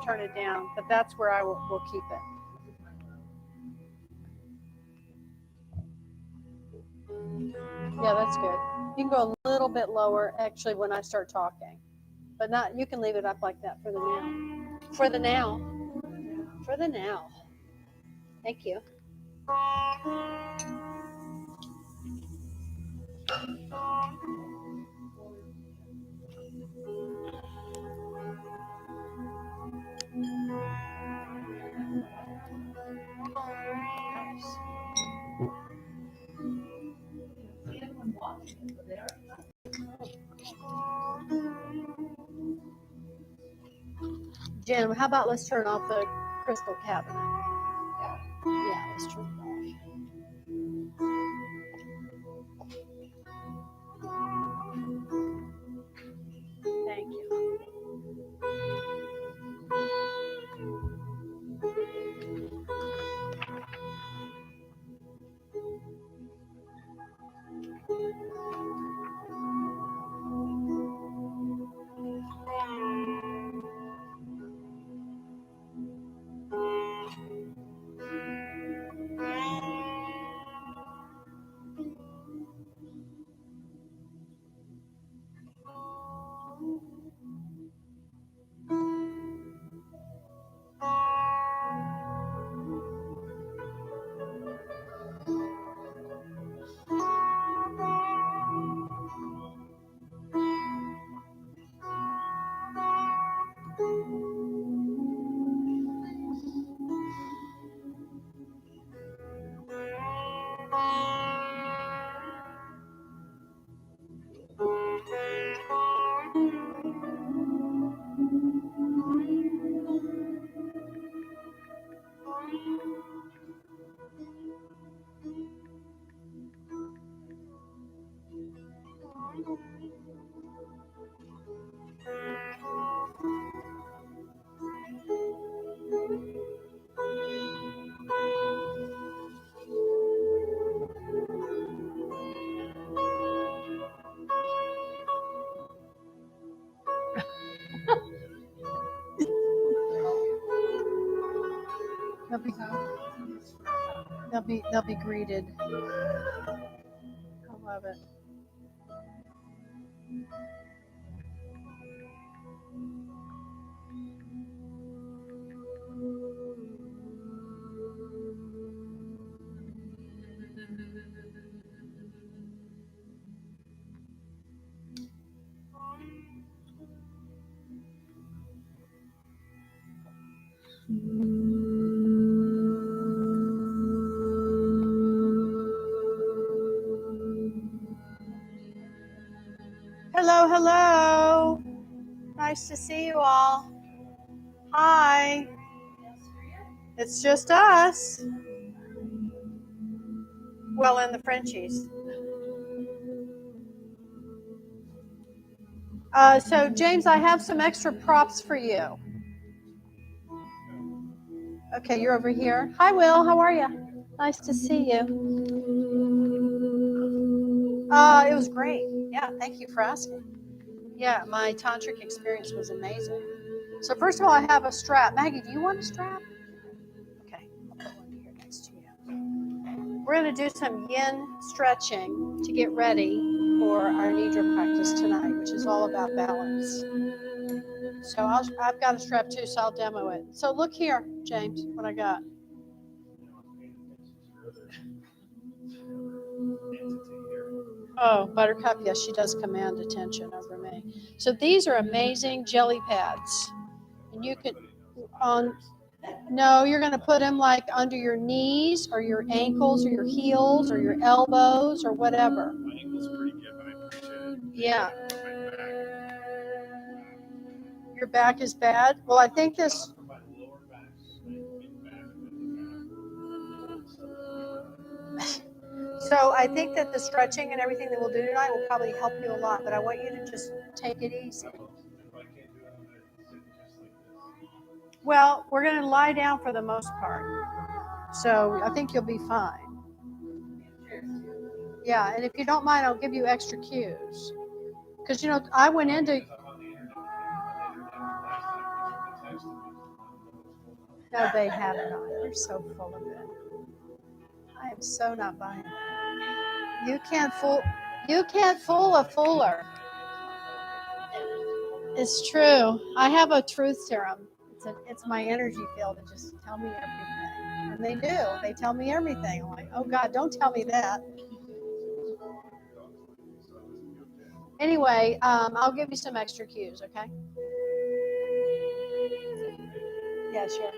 turn it down, but that's where I will keep it. Yeah, that's good. You can go a little bit lower, actually, when I start talking. But not, you can leave it up like that for the now. For the now. For the now. Thank you. Jen, how about let's turn off the crystal cabinet? Yeah, let's turn it off. Thank you. They'll be greeted. I love it. Hello, hello. Nice to see you all. Hi. It's just us. Well, and the Frenchies. So, James, I have some extra props for you. Okay, you're over here. Hi, Will. How are you? Nice to see you. It was great. Yeah, thank you for asking. Yeah, my tantric experience was amazing. So first of all, I have a strap. Maggie, do you want a strap? Okay, I'll put one here next to you. We're going to do some yin stretching to get ready for our Nidra practice tonight, which is all about balance. So I've got a strap too, so I'll demo it. So look here, James, what I got. Oh, Buttercup, yes, she does command attention over me. So these are amazing jelly pads. And you can, no, you're going to put them like under your knees or your ankles or your heels or your elbows or whatever. My ankle's pretty good, but I appreciate it. Yeah. Your back is bad? Well, I think this... My lower back, So I think that the stretching and everything that we'll do tonight will probably help you a lot, but I want you to just take it easy. Well, we're going to lie down for the most part. So I think you'll be fine. Yeah, and if you don't mind, I'll give you extra cues. Because, you know, I went into... No, they have not. They're so full of it. I am so not buying it. You can't fool a fooler. It's true. I have a truth serum. It's my energy field to just tell me everything. And they do. They tell me everything. I'm like, oh God, don't tell me that. Anyway, I'll give you some extra cues, okay? Yeah, sure.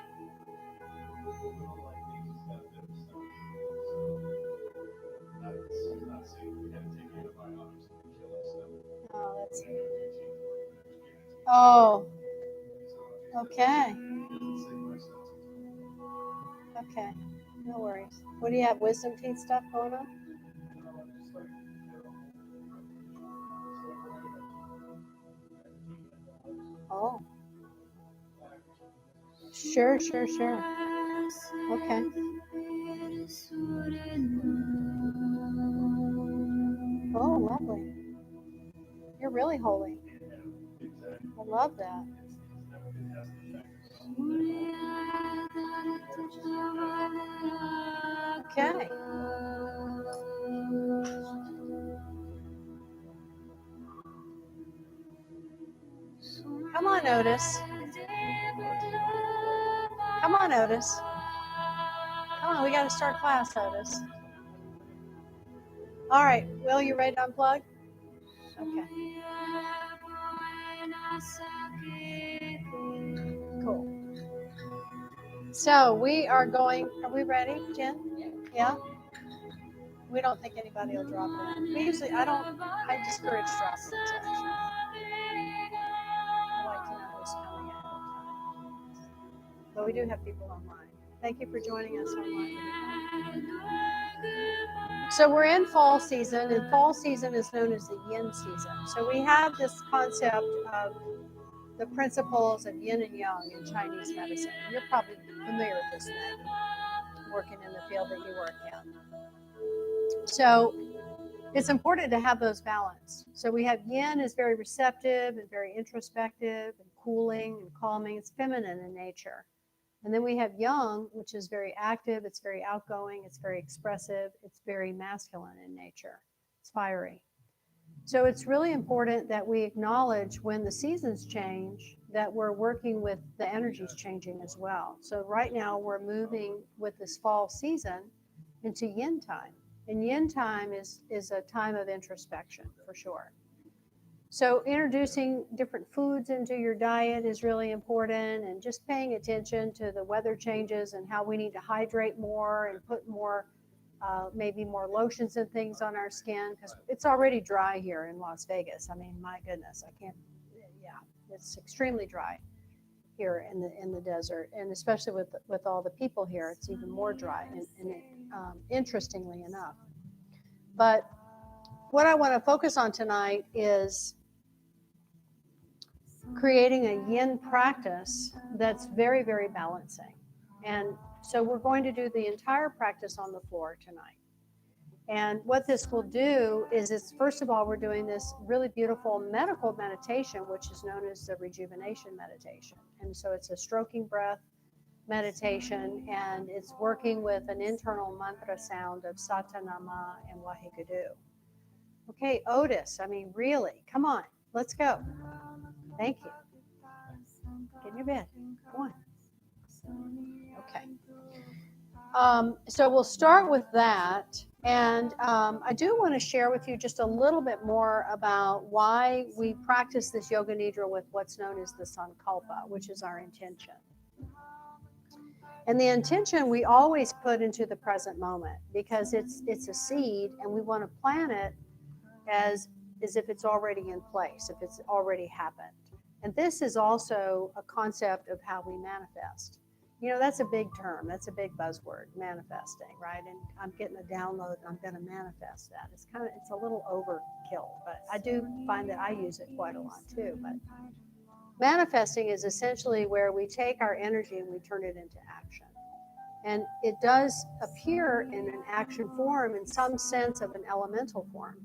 Oh, that's. Oh, okay. Okay. No worries. What do you have? Wisdom teeth stuff going on? Oh. Sure. Okay. Oh, lovely. You're really holy. I love that. Okay. Come on, Otis. Come on, Otis. Come on, we got to start class, Otis. All right, Will, you ready to unplug? Okay. Cool. So we are ready, Jen? Yeah? We don't think anybody will drop in. I discourage drop-ins, actually. I like to know who's coming ahead of time. But we do have people online. Thank you for joining us online. So we're in fall season, and fall season is known as the Yin season. So we have this concept of the principles of Yin and Yang in Chinese medicine. You're probably familiar with this, Meg, working in the field that you work in. So it's important to have those balanced. So we have Yin is very receptive and very introspective and cooling and calming. It's feminine in nature. And then we have Yang, which is very active, it's very outgoing, it's very expressive, it's very masculine in nature. It's fiery. So it's really important that we acknowledge when the seasons change that we're working with the energies changing as well. So right now we're moving with this fall season into Yin time. And Yin time is a time of introspection for sure. So introducing different foods into your diet is really important, and just paying attention to the weather changes and how we need to hydrate more and put more, maybe more lotions and things on our skin, because it's already dry here in Las Vegas. I mean, my goodness, it's extremely dry here in the desert, and especially with all the people here, it's even more dry. Interestingly enough, but what I want to focus on tonight is creating a Yin practice that's very, very balancing. And so we're going to do the entire practice on the floor tonight. And what this will do is first of all, we're doing this really beautiful medical meditation, which is known as the Rejuvenation meditation. And so it's a stroking breath meditation, and it's working with an internal mantra sound of Satanama and Waheguru. Okay, Otis, I mean, really, come on, let's go. Thank you. Get in your bed. Go on. Okay. So we'll start with that. And I do want to share with you just a little bit more about why we practice this Yoga Nidra with what's known as the Sankalpa, which is our intention. And the intention we always put into the present moment, because it's a seed, and we want to plant it as if it's already in place, if it's already happened. And this is also a concept of how we manifest. You know, that's a big term. That's a big buzzword, manifesting, right? And I'm getting a download and I'm going to manifest that. It's a little overkill, but I do find that I use it quite a lot too. But manifesting is essentially where we take our energy and we turn it into action. And it does appear in an action form, in some sense of an elemental form.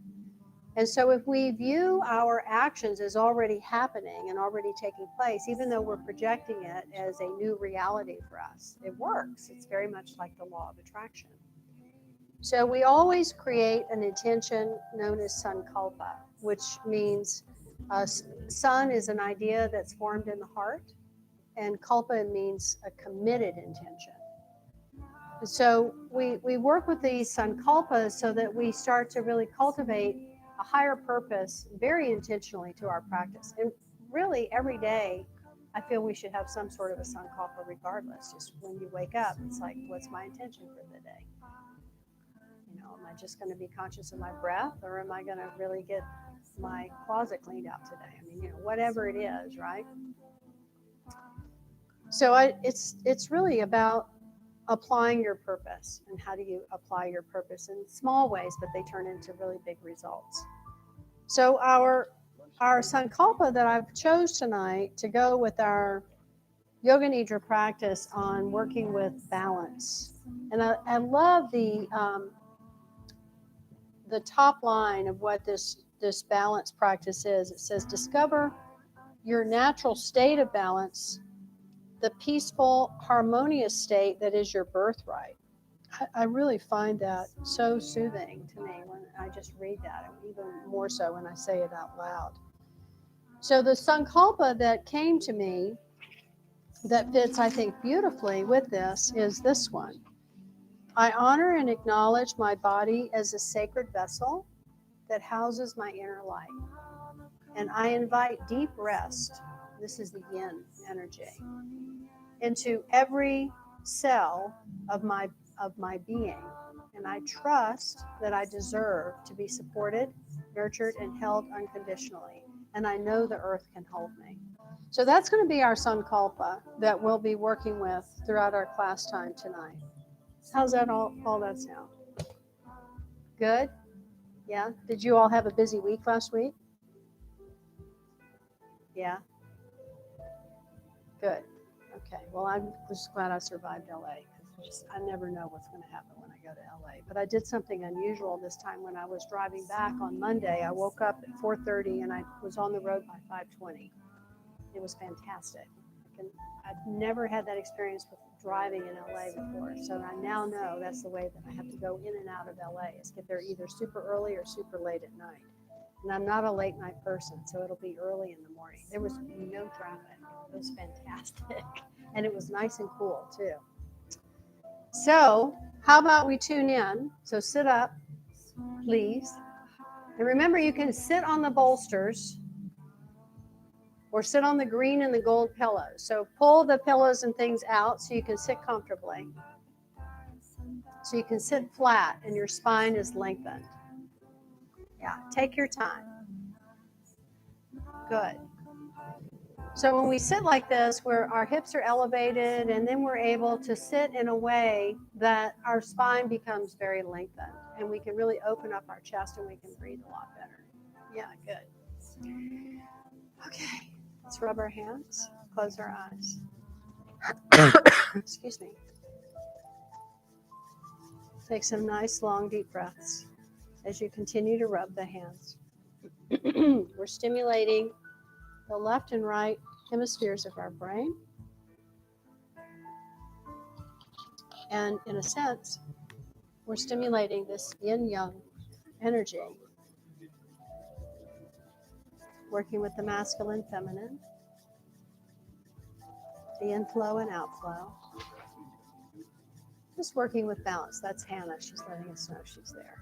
And so if we view our actions as already happening and already taking place, even though we're projecting it as a new reality for us, it works. It's very much like the law of attraction. So we always create an intention known as sankalpa, which means sun is an idea that's formed in the heart, and kalpa means a committed intention. So we work with these sankalpas so that we start to really cultivate a higher purpose very intentionally to our practice. And really every day, I feel we should have some sort of a sankalpa regardless. Just when you wake up, it's like, what's my intention for the day? You know, am I just going to be conscious of my breath, or am I going to really get my closet cleaned out today? I mean, you know, whatever it is, right? So it's really about applying your purpose. And how do you apply your purpose in small ways, but they turn into really big results. So our sankalpa that I've chose tonight to go with our Yoga Nidra practice on working with balance. And I love the top line of what this balance practice is. It says, discover your natural state of balance, the peaceful, harmonious state that is your birthright. I really find that so soothing to me when I just read that, and even more so when I say it out loud. So the sankalpa that came to me that fits, I think, beautifully with this is this one. I honor and acknowledge my body as a sacred vessel that houses my inner light. And I invite deep rest, this is the yin energy, into every cell of my being. And I trust that I deserve to be supported, nurtured, and held unconditionally. And I know the earth can hold me. So that's going to be our sankalpa that we'll be working with throughout our class time tonight. How's that all that sound? Good? Yeah? Did you all have a busy week last week? Yeah? Good. Okay. Well, I'm just glad I survived LA, because I never know what's going to happen when I go to LA. But I did something unusual this time when I was driving back on Monday. I woke up at 4:30 and I was on the road by 5:20. It was fantastic. I've never had that experience with driving in LA before, so I now know that's the way that I have to go in and out of LA, is get there either super early or super late at night. And I'm not a late night person, so it'll be early in the morning. There was no traffic. It was fantastic. And it was nice and cool too. So how about we tune in? So sit up, please. And remember, you can sit on the bolsters or sit on the green and the gold pillows. So pull the pillows and things out so you can sit comfortably. So you can sit flat and your spine is lengthened. Yeah, take your time. Good. So when we sit like this, where our hips are elevated, and then we're able to sit in a way that our spine becomes very lengthened, and we can really open up our chest and we can breathe a lot better. Yeah, good. Okay, let's rub our hands, close our eyes. Excuse me. Take some nice, long, deep breaths as you continue to rub the hands. We're stimulating the left and right hemispheres of our brain. And in a sense, we're stimulating this yin-yang energy, working with the masculine, feminine, the inflow and outflow. Just working with balance. That's Hannah. She's letting us know she's there.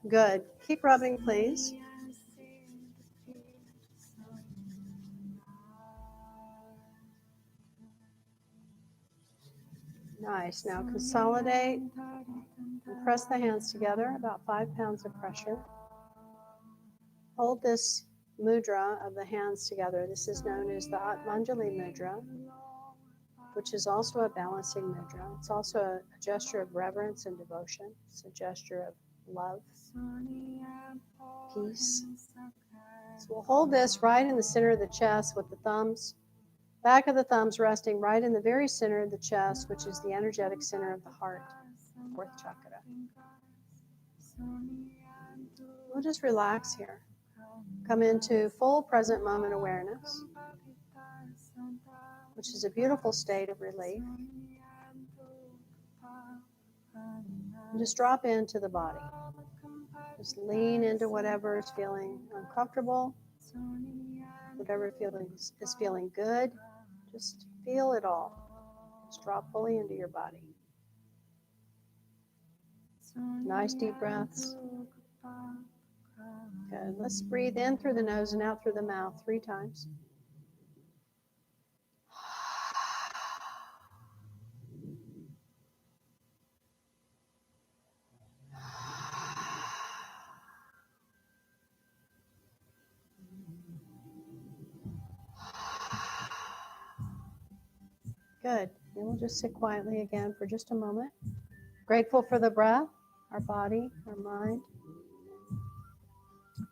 Good. Keep rubbing, please. Nice. Now consolidate and press the hands together, about 5 pounds of pressure. Hold this mudra of the hands together. This is known as the Atmanjali mudra, which is also a balancing mudra. It's also a gesture of reverence and devotion. It's a gesture of love, peace. So we'll hold this right in the center of the chest with the thumbs, back of the thumbs resting right in the very center of the chest, which is the energetic center of the heart. fourth chakra. We'll just relax here. Come into full present moment awareness, which is a beautiful state of relief. And just drop into the body. Just lean into whatever is feeling uncomfortable, whatever is feeling good. Just feel it all. Just drop fully into your body. Nice deep breaths. Good. Let's breathe in through the nose and out through the mouth 3 times. Good. And we'll just sit quietly again for just a moment. Grateful for the breath, our body, our mind.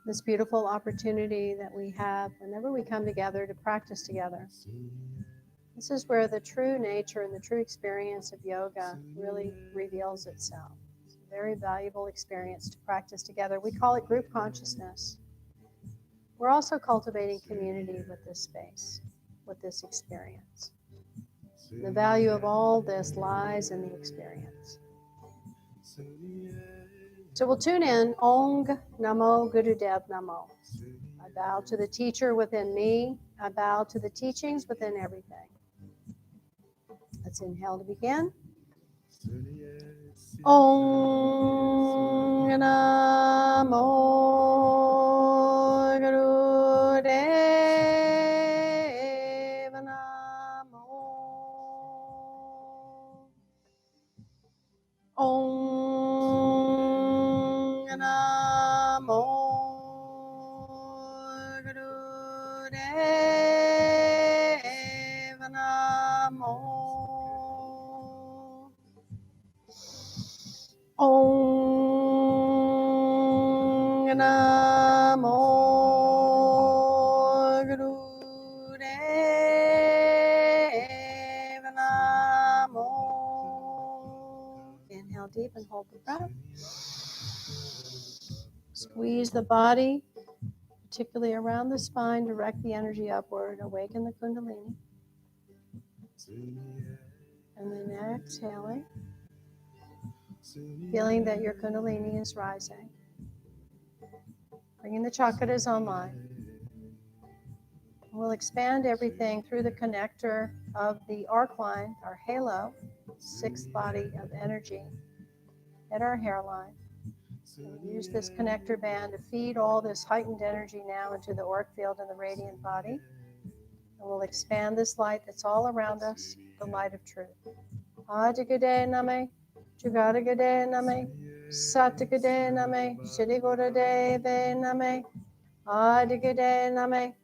This beautiful opportunity that we have whenever we come together to practice together. This is where the true nature and the true experience of yoga really reveals itself. It's a very valuable experience to practice together. We call it group consciousness. We're also cultivating community with this space, with this experience. The value of all this lies in the experience. So we'll tune in. Ong Namo Gurudev Namo. I bow to the teacher within me. I bow to the teachings within everything. Let's inhale to begin. Ong Namo Gurudev Namo. Om Namo Gurudev Namo. Om Namo Gurudev Namo. Inhale deep and hold the breath. Squeeze the body, particularly around the spine. Direct the energy upward. Awaken the Kundalini. And then exhaling. Feeling that your Kundalini is rising. Bringing the chakras online. We'll expand everything through the connector of the arc line, our halo, 6th body of energy at our hairline. We'll use this connector band to feed all this heightened energy now into the auric field and the radiant body. And we'll expand this light that's all around us, the light of truth. Ajagade name, Jugadagade name, Satagade name, Shirigorade name, Ajagade name,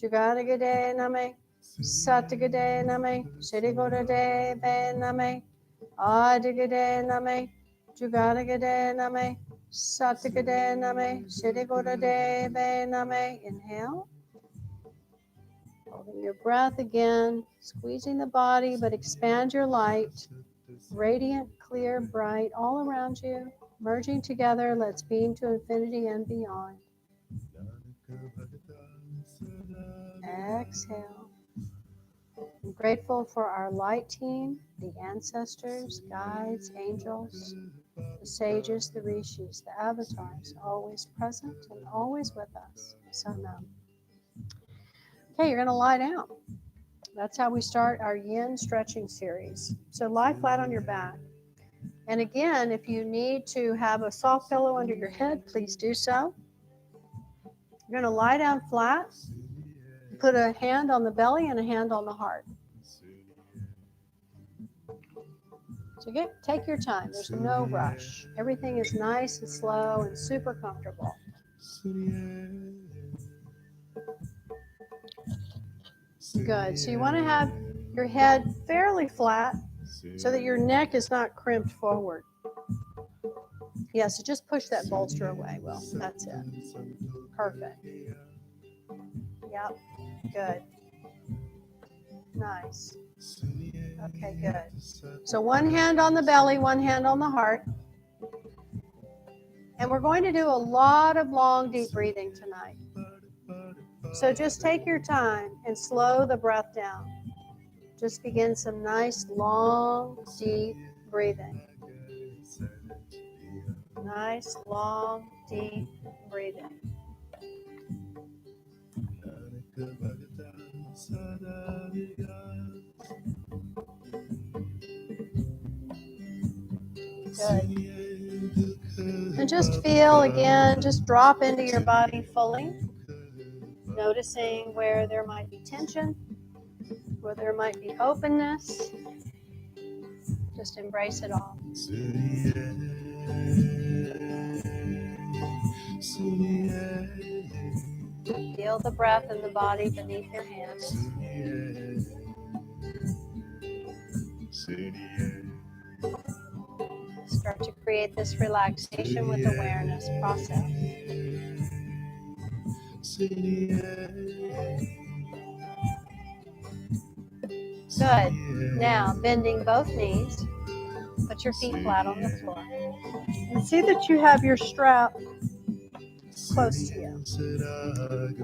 Jugadagade name, Satagade name, Shirigorade name, Ajagade name, Jugadagade name, Satagade name, Shirigorade name. Inhale. Holding your breath again, squeezing the body, but expand your light. Radiant, clear, bright, all around you. Merging together, let's beam to infinity and beyond. Exhale. I'm grateful for our light team, the ancestors, guides, angels, the sages, the rishis, the avatars, always present and always with us. So now. Okay, you're going to lie down. That's how we start our yin stretching series. So lie flat on your back. And again, if you need to have a soft pillow under your head, please do so. You're going to lie down flat. Put a hand on the belly and a hand on the heart. So take your time. There's no rush. Everything is nice and slow and super comfortable. Good. So you want to have your head fairly flat so that your neck is not crimped forward. Yeah, so just push that bolster away. Well, that's it. Perfect. Yep. Good. Nice. Okay, good. So one hand on the belly, one hand on the heart. And we're going to do a lot of long, deep breathing tonight. So just take your time and slow the breath down. Just begin some nice, long, deep breathing. Nice, long, deep breathing. Good. And just feel again, just drop into your body fully, noticing where there might be tension, where there might be openness. Just embrace it all. Feel the breath in the body beneath your hands. Start to create this relaxation with awareness process. Good. Now, bending both knees, put your feet flat on the floor. And see that you have your strap close to you.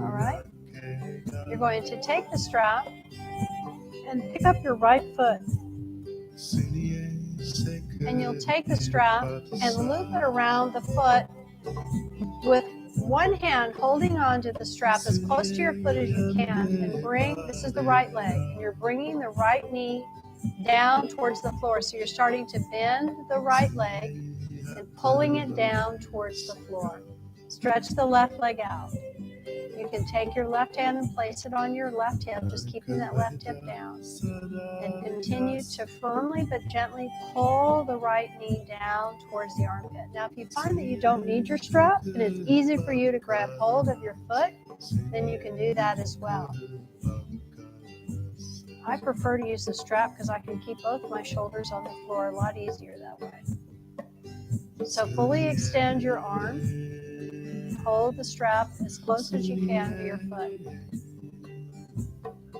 All right? You're going to take the strap and pick up your right foot. And you'll take the strap and loop it around the foot with one hand holding on to the strap as close to your foot as you can, and this is the right leg, and you're bringing the right knee down towards the floor. So you're starting to bend the right leg and pulling it down towards the floor. Stretch the left leg out. You can take your left hand and place it on your left hip, just keeping that left hip down. And continue to firmly but gently pull the right knee down towards the armpit. Now, if you find that you don't need your strap and it's easy for you to grab hold of your foot, then you can do that as well. I prefer to use the strap because I can keep both my shoulders on the floor a lot easier that way. So fully extend your arm. Hold the strap as close as you can to your foot.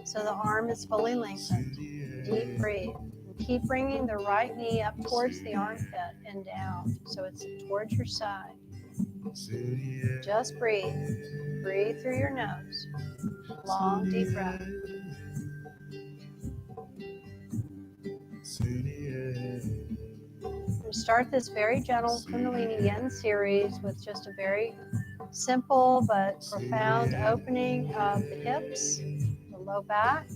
So the arm is fully lengthened. Deep breathe. Keep bringing the right knee up towards the armpit and down, so it's towards your side. Just breathe. Breathe through your nose. Long, deep breath. We'll start this very gentle Kundalini Yin series with just a very simple but profound opening of the hips, the low back,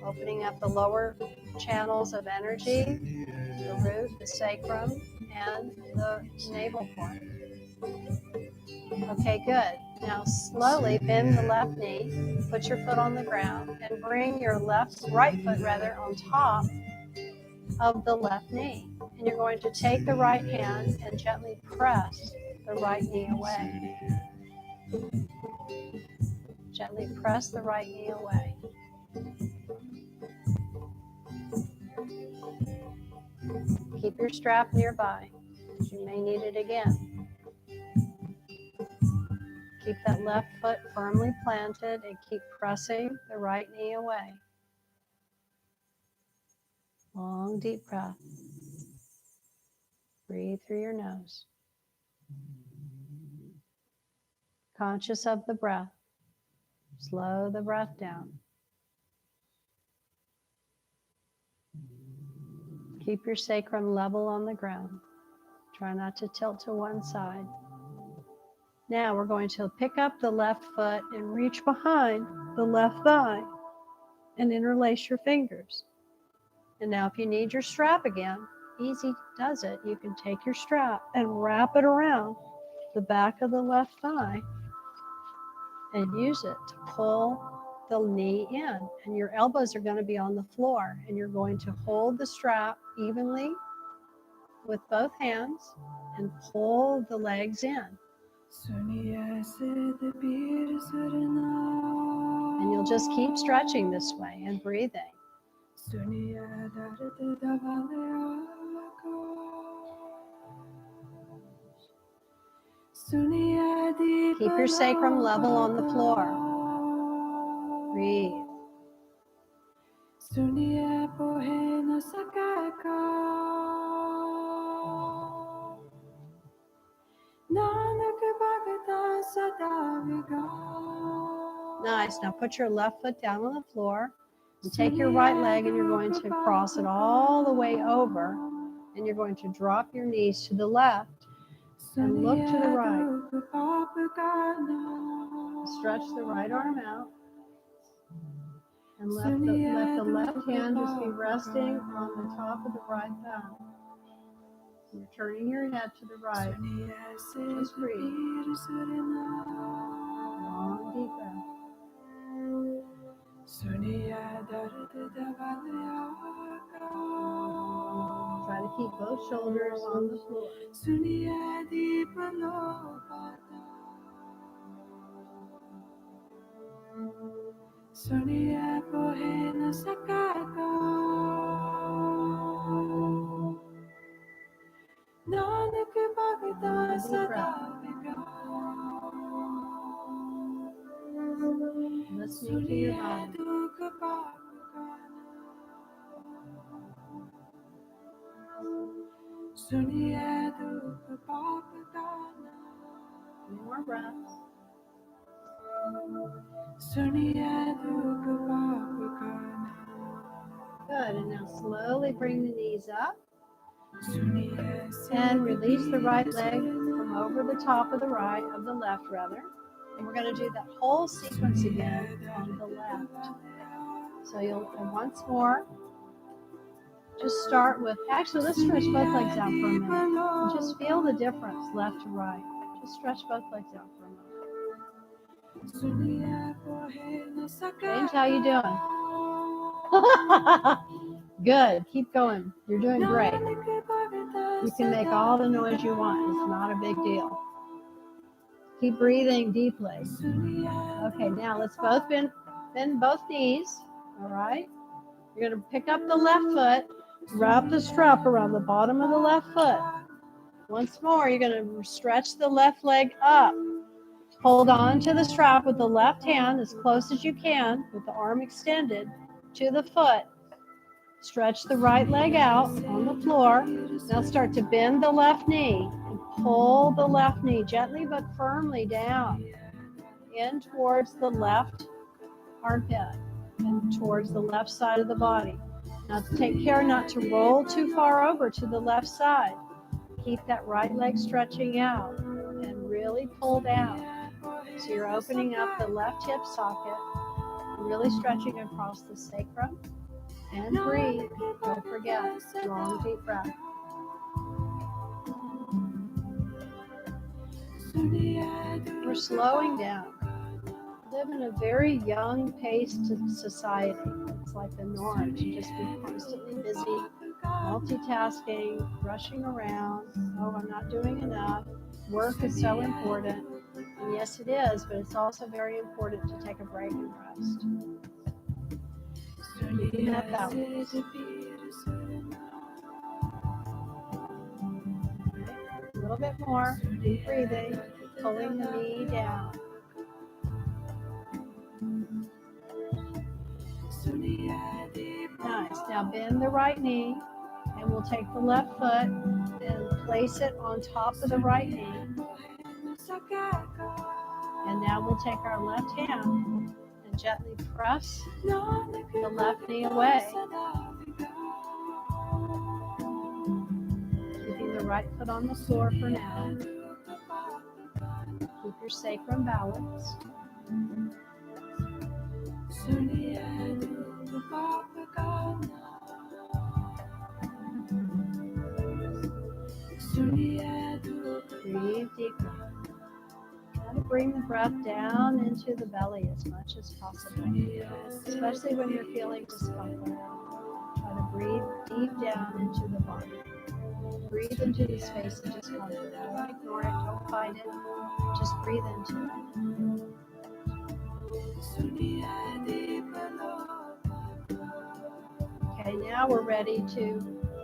opening up the lower channels of energy, the root, the sacrum, and the navel point. Okay, good. Now slowly bend the left knee, put your foot on the ground, and bring your right foot on top of the left knee. And you're going to take the right hand and gently press the right knee away. Gently press the right knee away. Keep your strap nearby. You may need it again. Keep that left foot firmly planted and keep pressing the right knee away. Long, deep breath. Breathe through your nose. Conscious of the breath. Slow the breath down. Keep your sacrum level on the ground. Try not to tilt to one side. Now we're going to pick up the left foot and reach behind the left thigh and interlace your fingers. And now if you need your strap again, easy does it. You can take your strap and wrap it around the back of the left thigh and use it to pull the knee in. And your elbows are going to be on the floor, and you're going to hold the strap evenly with both hands and pull the legs in. And you'll just keep stretching this way and breathing. Keep your sacrum level on the floor. Breathe. Suniya pohe na sakaka Nanak Bhagata Sadaviga. Nice. Now put your left foot down on the floor and take your right leg and you're going to cross it all the way over and you're going to drop your knees to the left and look to the right. Stretch the right arm out and let the left hand just be resting on the top of the right thumb. You're turning your head to the right. Just breathe. Long, deep breath. Try to keep both shoulders on the floor. Deep breath. Listening to your body. More breaths. Good, and now slowly bring the knees up and release the right leg from over the top of the right, of the left rather. And we're going to do that whole sequence again on the left. So you'll, once more, just start with, actually let's stretch both legs out for a minute. And just feel the difference left to right. Just stretch both legs out for a moment. James, how you doing? Good. Keep going. You're doing great. You can make all the noise you want. It's not a big deal. Keep breathing deeply. Okay, now let's both bend both knees. All right. You're going to pick up the left foot, wrap the strap around the bottom of the left foot. Once more, you're going to stretch the left leg up. Hold on to the strap with the left hand as close as you can with the arm extended to the foot. Stretch the right leg out on the floor. Now start to bend the left knee and pull the left knee gently but firmly down in towards the left armpit and towards the left side of the body. Now take care not to roll too far over to the left side. Keep that right leg stretching out and really pull down. So you're opening up the left hip socket and really stretching across the sacrum. And breathe. Don't forget. Long, deep breath. We're slowing down. We live in a very young paced society. It's like the norm to just be constantly busy, multitasking, rushing around. Oh, I'm not doing enough. Work is so important. And yes, it is, but it's also very important to take a break and rest. Keeping that balance. A little bit more. Deep breathing. Pulling the knee down. Nice. Now bend the right knee, and we'll take the left foot and place it on top of the right knee. And now we'll take our left hand and gently press the left knee away. Keeping the right foot on the floor for now. Keep your sacrum balanced. Breathe deeply. Try to bring the breath down into the belly as much as possible, especially when you're feeling discomfort. Try to breathe deep down into the body. Breathe into the space of discomfort. Don't ignore it. Don't fight it. Just breathe into it. Okay, now we're ready to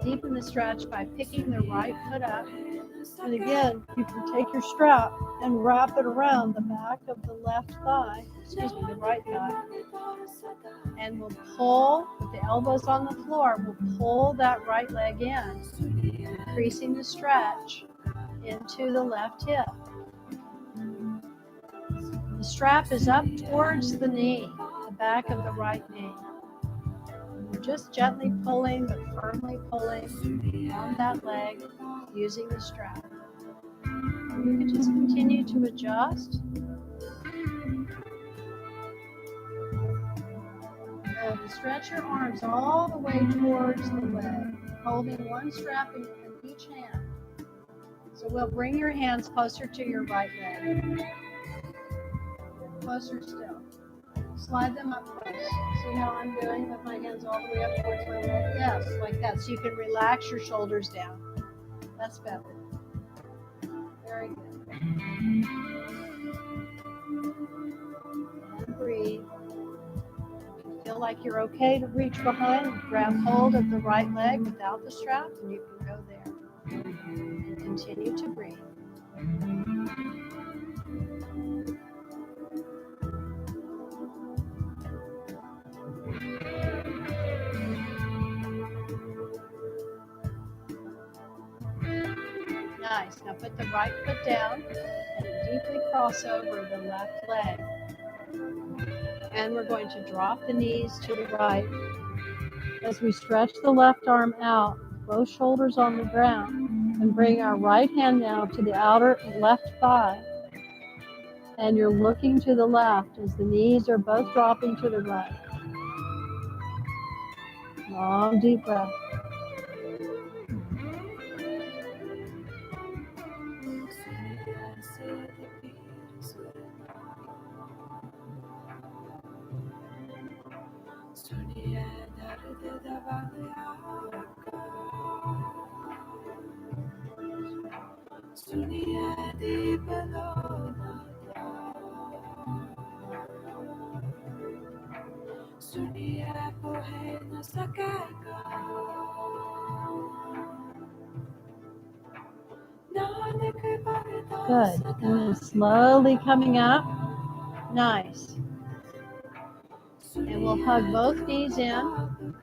deepen the stretch by picking the right foot up And again, you can take your strap and wrap it around the back of the left thigh, excuse me, the right thigh, and we'll pull with the elbows on the floor, we'll pull that right leg in, increasing the stretch into the left hip. The strap is up towards the knee, the back of the right knee. We're just gently pulling but firmly pulling on that leg using the strap. You can just continue to adjust. Good. Stretch your arms all the way towards the leg, holding one strap in each hand. So we'll bring your hands closer to your right leg. Closer still. Slide them up close. See how I'm doing with my hands all the way up towards my leg? Yes, like that. So you can relax your shoulders down. That's better. Very good. And breathe. If you feel like you're okay to reach behind, grab hold of the right leg without the strap, and you can go there. And continue to breathe. Nice. Now put the right foot down and deeply cross over the left leg. And we're going to drop the knees to the right as we stretch the left arm out, both shoulders on the ground, and bring our right hand now to the outer left thigh. And you're looking to the left as the knees are both dropping to the right. Long, deep breath. Good. And then slowly coming up. Nice. And we'll hug both knees in. And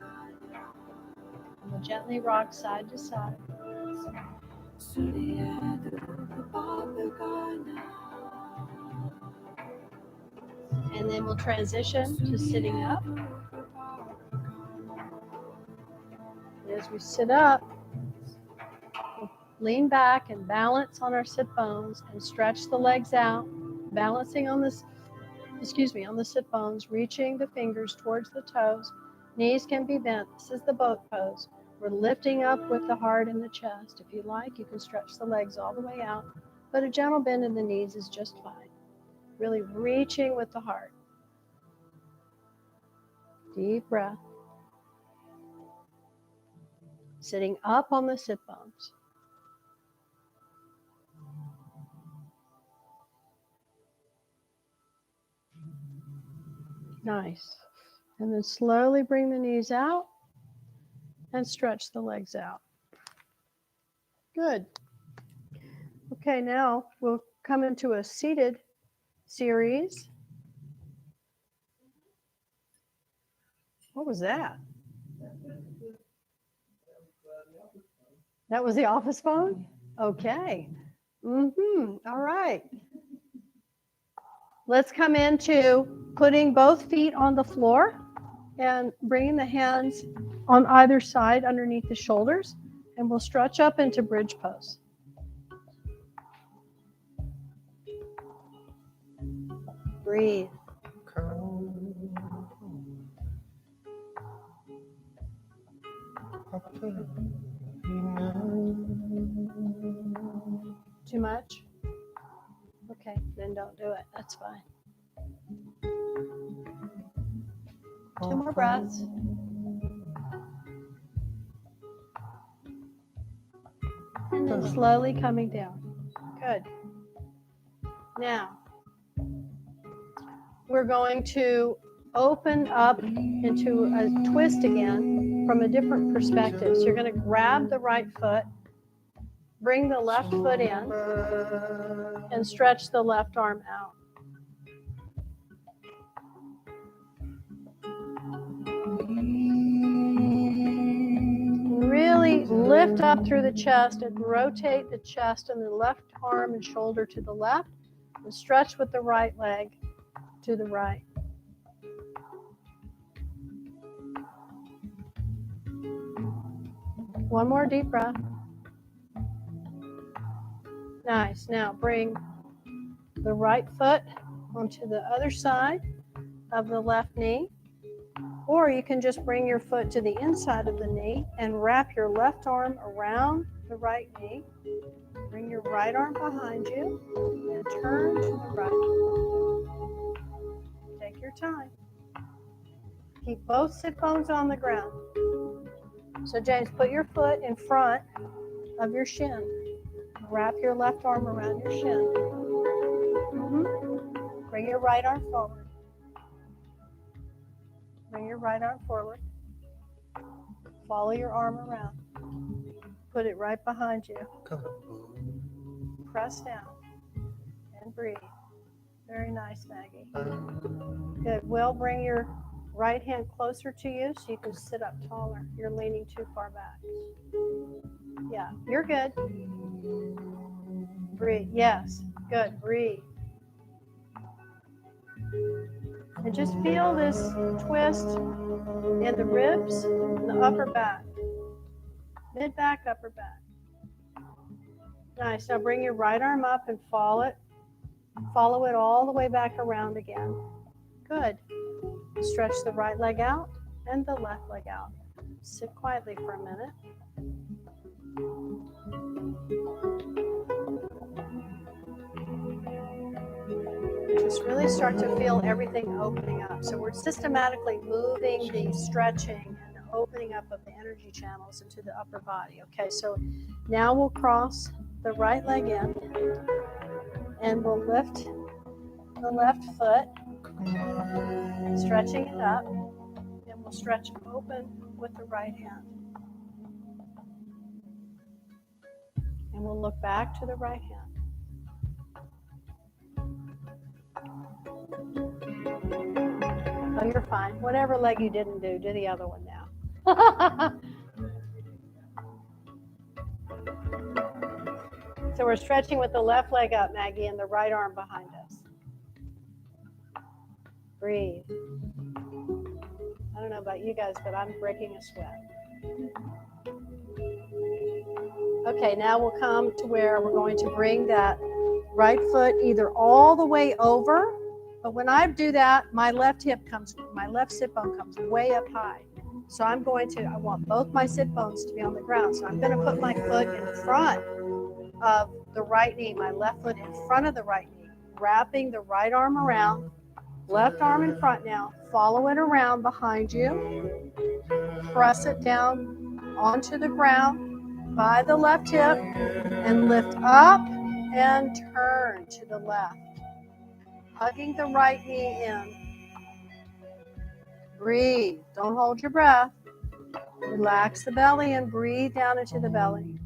we'll gently rock side to side. And then we'll transition to sitting up. As we sit up, we'll lean back and balance on our sit bones and stretch the legs out, balancing on this, on the sit bones, reaching the fingers towards the toes. Knees can be bent. This is the boat pose. We're lifting up with the heart in the chest. If you like, you can stretch the legs all the way out, but a gentle bend in the knees is just fine. Really reaching with the heart. Deep breath. Sitting up on the sit bones. Nice. And then slowly bring the knees out and stretch the legs out. Good. Okay, now we'll come into a seated series. What was that? That was the office phone? Okay. All right. Let's come into putting both feet on the floor and bringing the hands on either side underneath the shoulders, and we'll stretch up into bridge pose. Breathe. Too much? Okay, then don't do it. That's fine. 2 more breaths. And then slowly coming down. Good. Now, we're going to open up into a twist again from a different perspective. So you're going to grab the right foot, bring the left foot in and stretch the left arm out. Really lift up through the chest and rotate the chest and the left arm and shoulder to the left and stretch with the right leg to the right. One more deep breath. Nice. Now bring the right foot onto the other side of the left knee, or you can just bring your foot to the inside of the knee and wrap your left arm around the right knee. Bring your right arm behind you and turn to the right. Take your time. Keep both sit bones on the ground. So James, put your foot in front of your shin. Wrap your left arm around your shin. Bring your right arm forward. Bring your right arm forward. Follow your arm around. Put it right behind you. Press down and breathe. Very nice, Maggie. Good. Will, bring your right hand closer to you so you can sit up taller. You're leaning too far back. Yeah, you're good. Breathe. Yes. Good. Breathe. And just feel this twist in the ribs and the upper back. Mid back, upper back. Nice. Now bring your right arm up and follow it. Follow it all the way back around again. Good. Stretch the right leg out and the left leg out. Sit quietly for a minute. Just really start to feel everything opening up. So we're systematically moving the stretching and the opening up of the energy channels into the upper body. Okay, so now we'll cross the right leg in and we'll lift the left foot, stretching it up, and we'll stretch open with the right hand. And we'll look back to the right hand. Oh, you're fine. Whatever leg you didn't do, do the other one now. So we're stretching with the left leg up, Maggie, and the right arm behind us. Breathe. I don't know about you guys, but I'm breaking a sweat. Okay, now we'll come to where we're going to bring that right foot either all the way over, but when I do that, my left sit bone comes way up high. So I want both my sit bones to be on the ground. So I'm going to put my foot in front of the right knee, my left foot in front of the right knee, wrapping the right arm around, left arm in front now, follow it around behind you, press it down onto the ground by the left hip, and lift up and turn to the left, hugging the right knee in. Breathe. Don't hold your breath. Relax the belly and breathe down into the belly.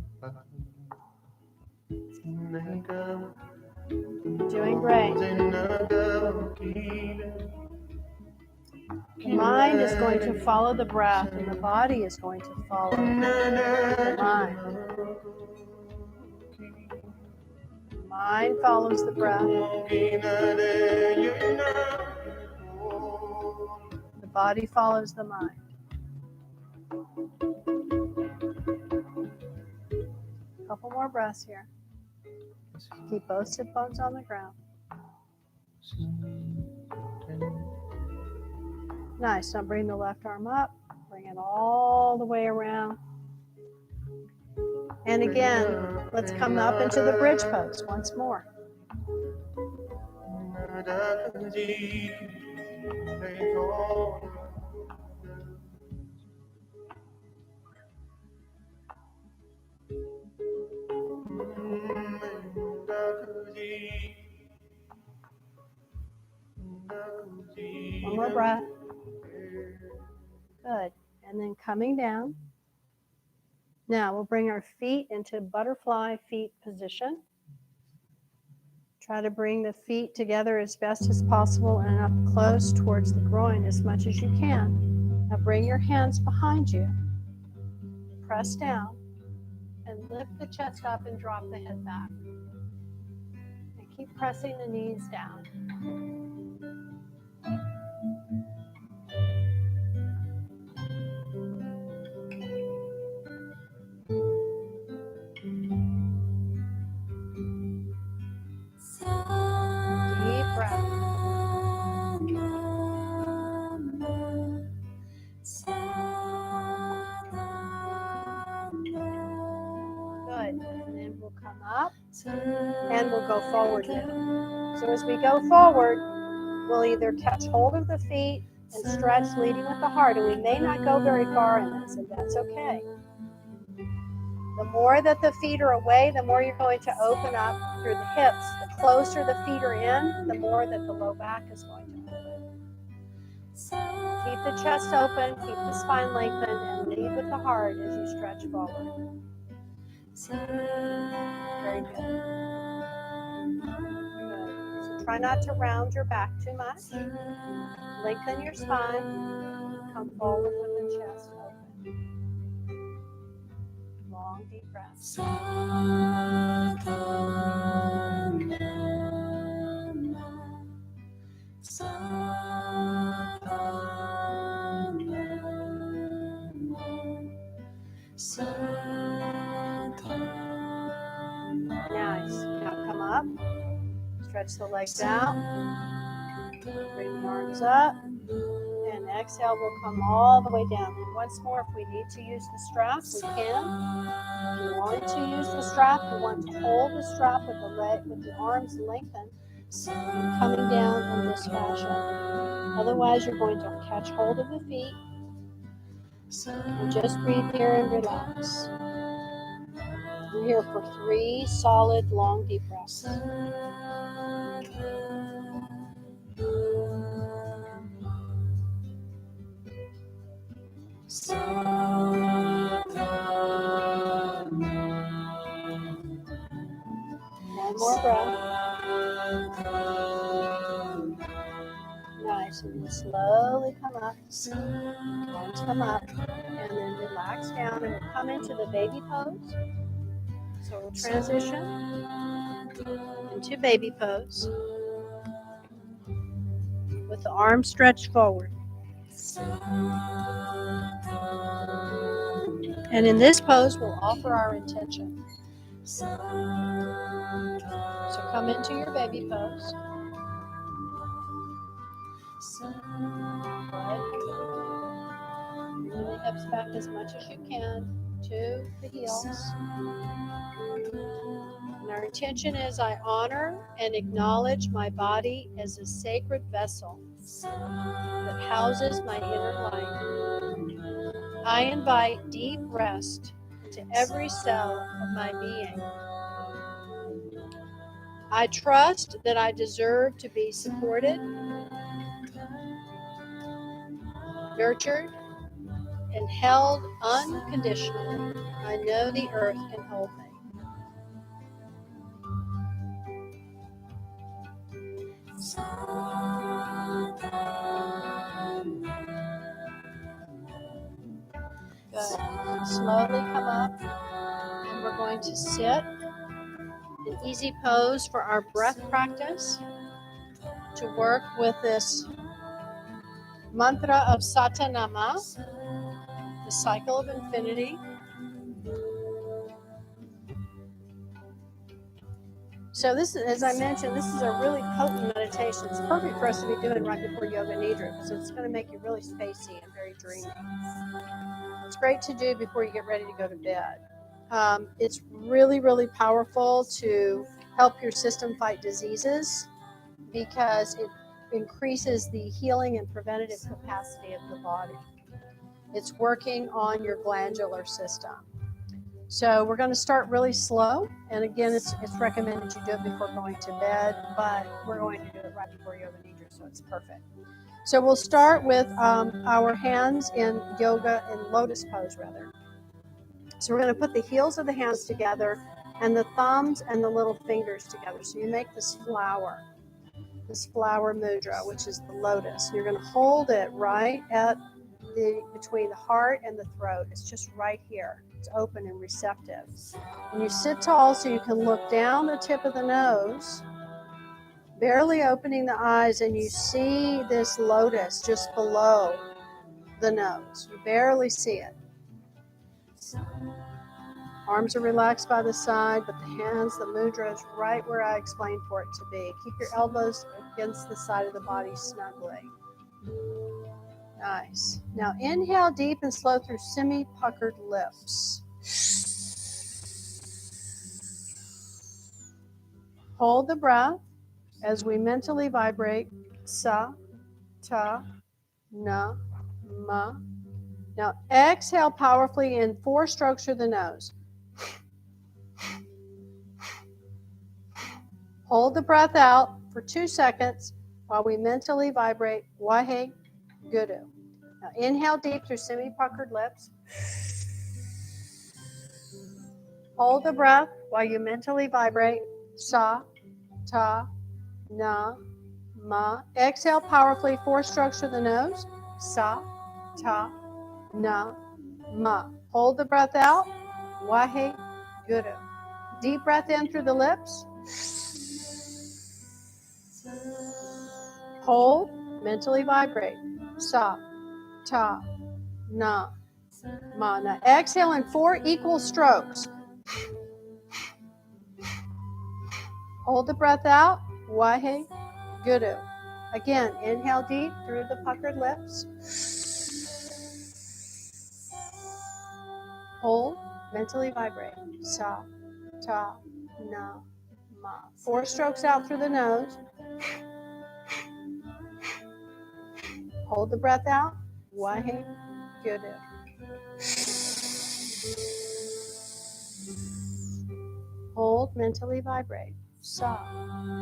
Doing great. The mind is going to follow the breath, and the body is going to follow the mind. The mind follows the breath. The body follows the mind. A couple more breaths here. Keep both sit bones on the ground. Nice. Now bring the left arm up. Bring it all the way around. And again, let's come up into the bridge pose once more. One more breath. Good. And then coming down, Now we'll bring our feet into butterfly feet position. Try to bring the feet together as best as possible and up close towards the groin as much as you can. Now bring your hands behind you. Press down and lift the chest up and drop the head back. And keep pressing the knees down. Deep breath. Good. And then we'll come up and we'll go forward now. So as we go forward, we'll either catch hold of the feet and stretch leading with the heart, and we may not go very far in this, and that's okay. The more that the feet are away, the more you're going to open up through the hips. The closer the feet are in, the more that the low back is going to open. Keep the chest open, keep the spine lengthened, and lead with the heart as you stretch forward. Very good. Good. So try not to round your back too much. Lengthen your spine. Come forward with the chest open. Long, deep breaths. Nice. Now come up. Stretch the legs out. Bring the arms up. And exhale, we'll come all the way down. And once more, if we need to use the strap, we can. If you want to use the strap, you want to hold the strap with the arms lengthened and coming down in this fashion. Otherwise, you're going to catch hold of the feet and just breathe here and relax. We're here for 3 solid, long, deep breaths. One more breath. Nice. And then slowly come up. Arms come up. And then relax down and we'll come into the baby pose. So we'll transition into baby pose with the arms stretched forward. And in this pose, we'll offer our intention. So come into your baby pose. Good. Bring the hips back as much as you can to the heels. And our intention is I honor and acknowledge my body as a sacred vessel that houses my inner light. I invite deep rest into every cell of my being. I trust that I deserve to be supported, nurtured, and held unconditionally. I know the earth can hold me. Good. Slowly come up, and we're going to sit. An easy pose for our breath practice to work with this mantra of Satanama, the cycle of infinity. So this is, as I mentioned, this is a really potent meditation. It's perfect for us to be doing right before Yoga Nidra because it's going to make you really spacey and very dreamy. It's great to do before you get ready to go to bed. It's really, really powerful to help your system fight diseases because it increases the healing and preventative capacity of the body. It's working on your glandular system. So we're going to start really slow. And again, it's recommended you do it before going to bed, but we're going to do it right before Yoga Nidra, so it's perfect. So we'll start with our hands in yoga, in lotus pose rather. So we're going to put the heels of the hands together and the thumbs and the little fingers together. So you make this flower mudra, which is the lotus. You're going to hold it right at between the heart and the throat. It's just right here. It's open and receptive. And you sit tall so you can look down the tip of the nose, barely opening the eyes, and you see this lotus just below the nose. You barely see it. Arms are relaxed by the side, but the hands, the mudra is right where I explained for it to be. Keep your elbows against the side of the body snugly. Nice. Now inhale deep and slow through semi-puckered lips. Hold the breath as we mentally vibrate sa, ta, na, ma. Now exhale powerfully in 4 strokes through the nose. Hold the breath out for 2 seconds while we mentally vibrate Wahe Guru. Now inhale deep through semi-puckered lips. Hold the breath while you mentally vibrate Sa, Ta, Na, Ma. Exhale powerfully 4 strokes through the nose. Sa, Ta, Na, Ma. Hold the breath out. Wahe Guru. Deep breath in through the lips. Hold. Mentally vibrate. Sa, Ta, Na, Ma. Now exhale in 4 equal strokes. Hold the breath out. Wahe Guru. Again, inhale deep through the puckered lips. Hold. Mentally vibrate. Sa, ta, na, ma. 4 strokes out through the nose. Hold the breath out. Wahe Guru. Hold. Mentally vibrate. Sa,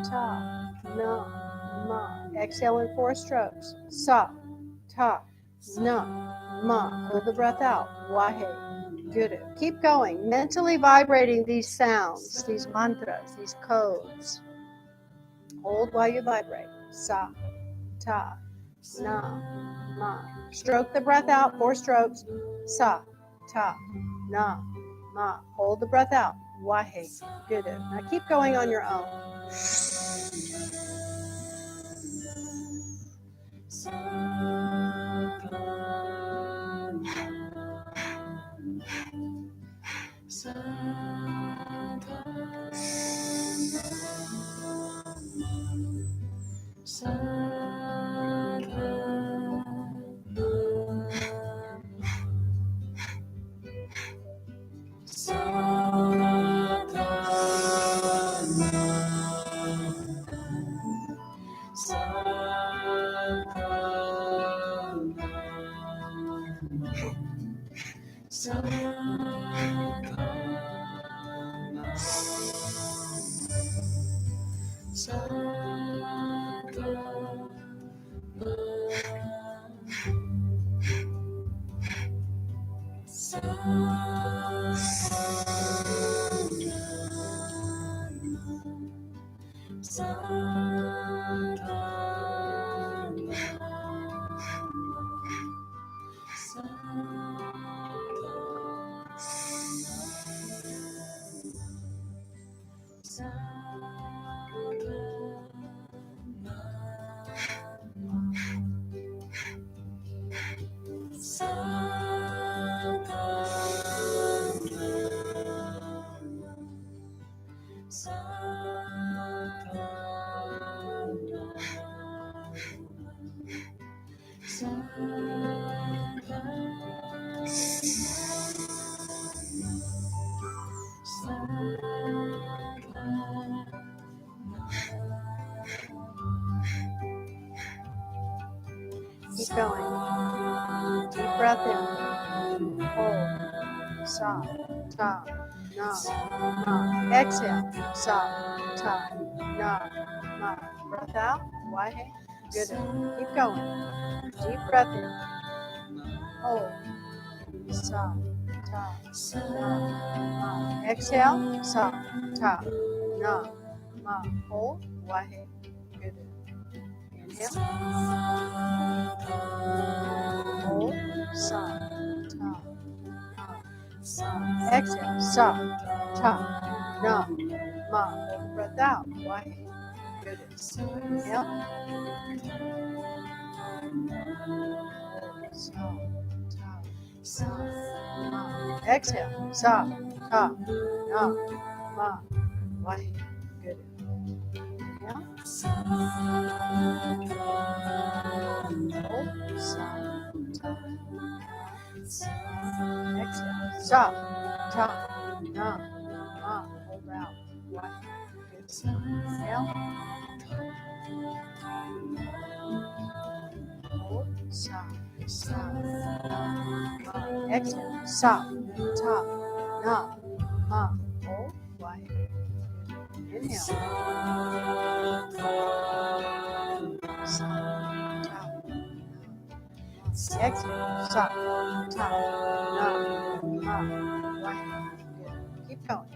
ta, na, ma. Exhale in 4 strokes. Sa, ta, na, ma. Hold the breath out. Wahe Guru. Keep going. Mentally vibrating these sounds, these mantras, these codes. Hold while you vibrate. Sa, ta, na, ma. Stroke the breath out. 4 strokes. Sa, ta, na, ma. Hold the breath out. Wahe Guru. Now keep going on your own. Keep going. Deep breath in. Hold. Sa, ta, na, ma. Exhale. Sa, ta, na, ma. Breath out. Wahe Guru. Keep going. Deep breath in. Hold. Sa, ta, na, ma. Exhale, sa, ta, na, ma. Hold, wahe, good. Inhale, hold, sa, ta, na, ma. Exhale, sa, ta, na, ma. Hold the breath out, wahe, good. Inhale, hold, sa, ta, na. Exhale, sa, ta, na, ma. Wahe, good. Inhale, hold, sa, ta, exhale, sa, ta, na, ma. Hold out, wahe, good. Inhale, hold, sa, na, ma. Exhale, sa, ta, na, ma. Hold, wahe, good. Inhale, sa, ta, exhale, sa, ta, na, ma. Wahe, good. Keep going.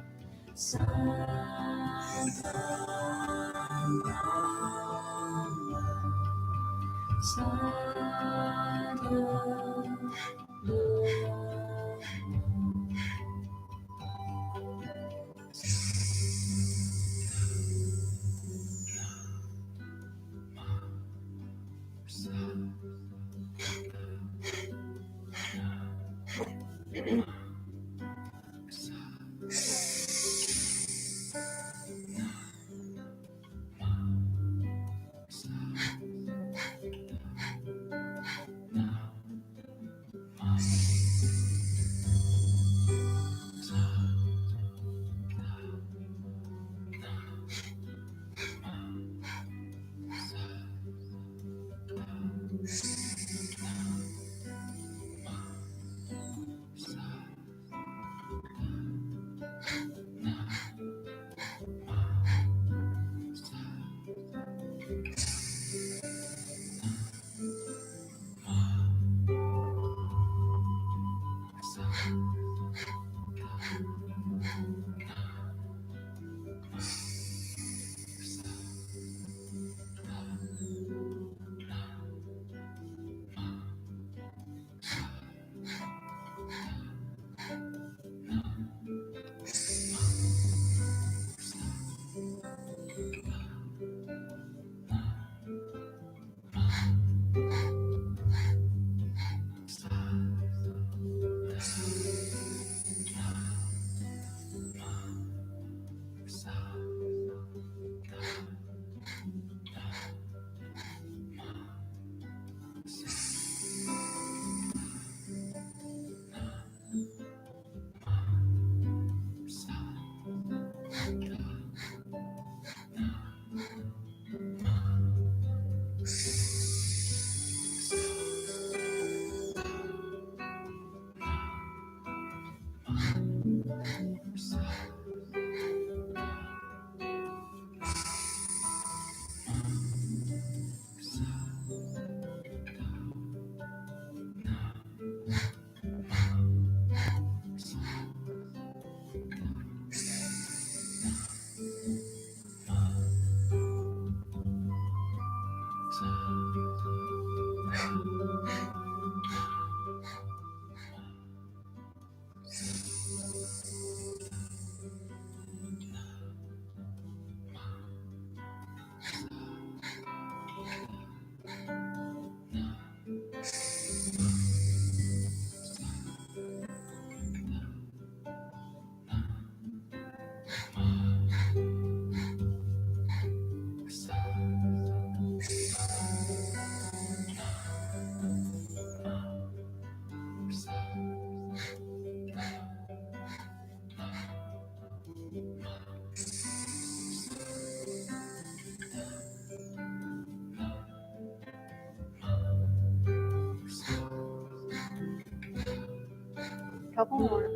Couple more.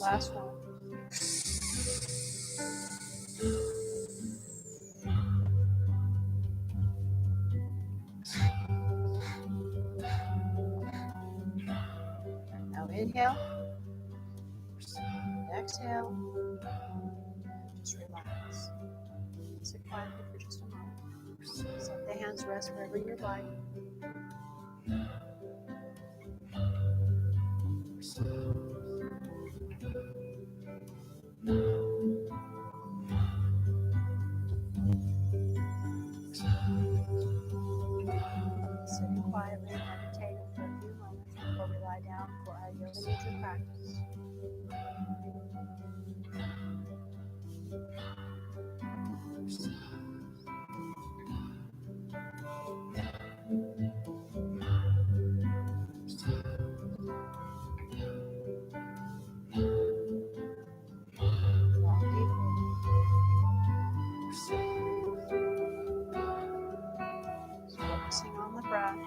Last one. Now inhale. Exhale. Just relax. Sit quietly for just a moment. Let the hands rest wherever you'd like. Sitting quietly and meditating for a few moments before we lie down for our yoga nidra practice. Long deeply. Just focusing on the breath.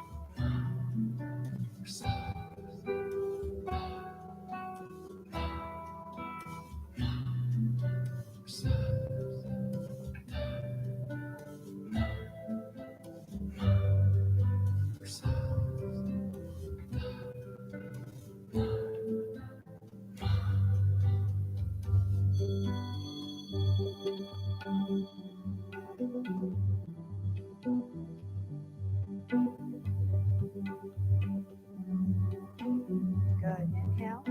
Good. Inhale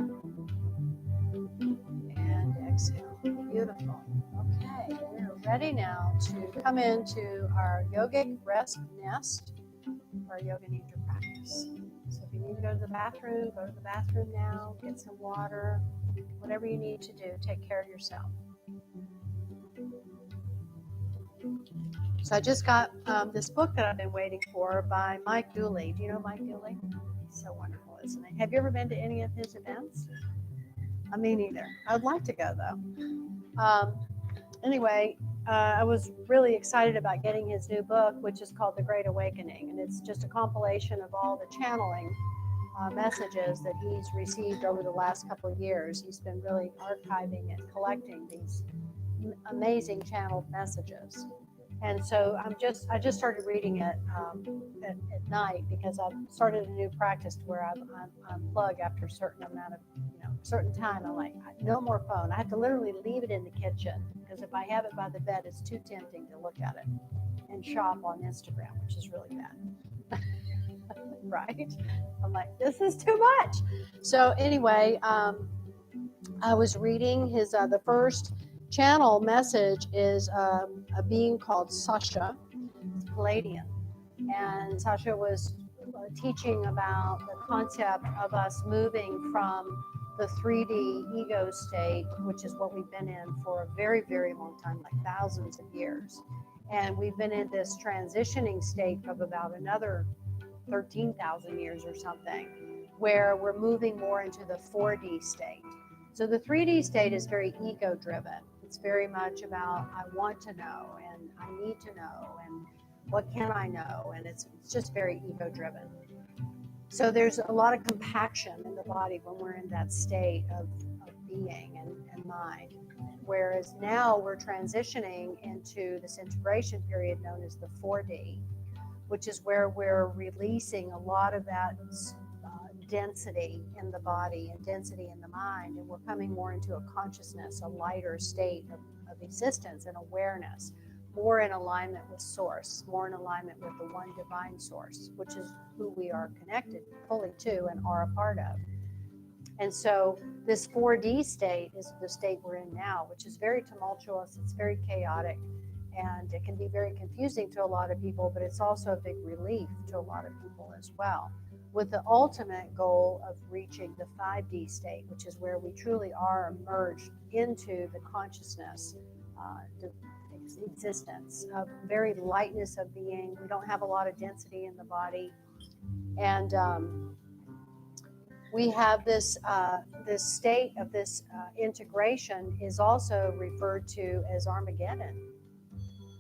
and exhale. Beautiful. Okay, we're ready now to come into our yogic rest nest, our yoga nidra practice. So if you need to go to the bathroom, go to the bathroom now, get some water, whatever you need to do, take care of yourself. So I just got this book that I've been waiting for by Mike Dooley. Do you know Mike Dooley? He's so wonderful, isn't he? Have you ever been to any of his events? Me neither. I'd like to go though. Anyway, I was really excited about getting his new book, which is called The Great Awakening, and it's just a compilation of all the channeling messages that he's received over the last couple of years. He's been really archiving and collecting these amazing channeled messages. And so I just started reading it at night because I've started a new practice where I unplug after a certain amount of, certain time. I'm like, no more phone. I have to literally leave it in the kitchen because if I have it by the bed, it's too tempting to look at it and shop on Instagram, which is really bad. Right? I'm like, this is too much. So anyway, I was reading his, the first channel message is a being called Sasha, Palladian. And Sasha was teaching about the concept of us moving from the 3D ego state, which is what we've been in for a very, very long time, like thousands of years. And we've been in this transitioning state of about another 13,000 years or something, where we're moving more into the 4D state. So the 3D state is very ego driven. It's very much about, I want to know and I need to know and what can I know? And it's just very ego driven. So there's a lot of compaction in the body when we're in that state of being and mind. Whereas now we're transitioning into this integration period known as the 4D, which is where we're releasing a lot of that density in the body and density in the mind, and we're coming more into a consciousness, a lighter state of existence and awareness, more in alignment with source, more in alignment with the one divine source, which is who we are connected fully to and are a part of. And so this 4D state is the state we're in now, which is very tumultuous, it's very chaotic, and it can be very confusing to a lot of people, but it's also a big relief to a lot of people as well, with the ultimate goal of reaching the 5D state, which is where we truly are merged into the consciousness, existence of very lightness of being. We don't have a lot of density in the body, and we have this this state of this integration is also referred to as Armageddon,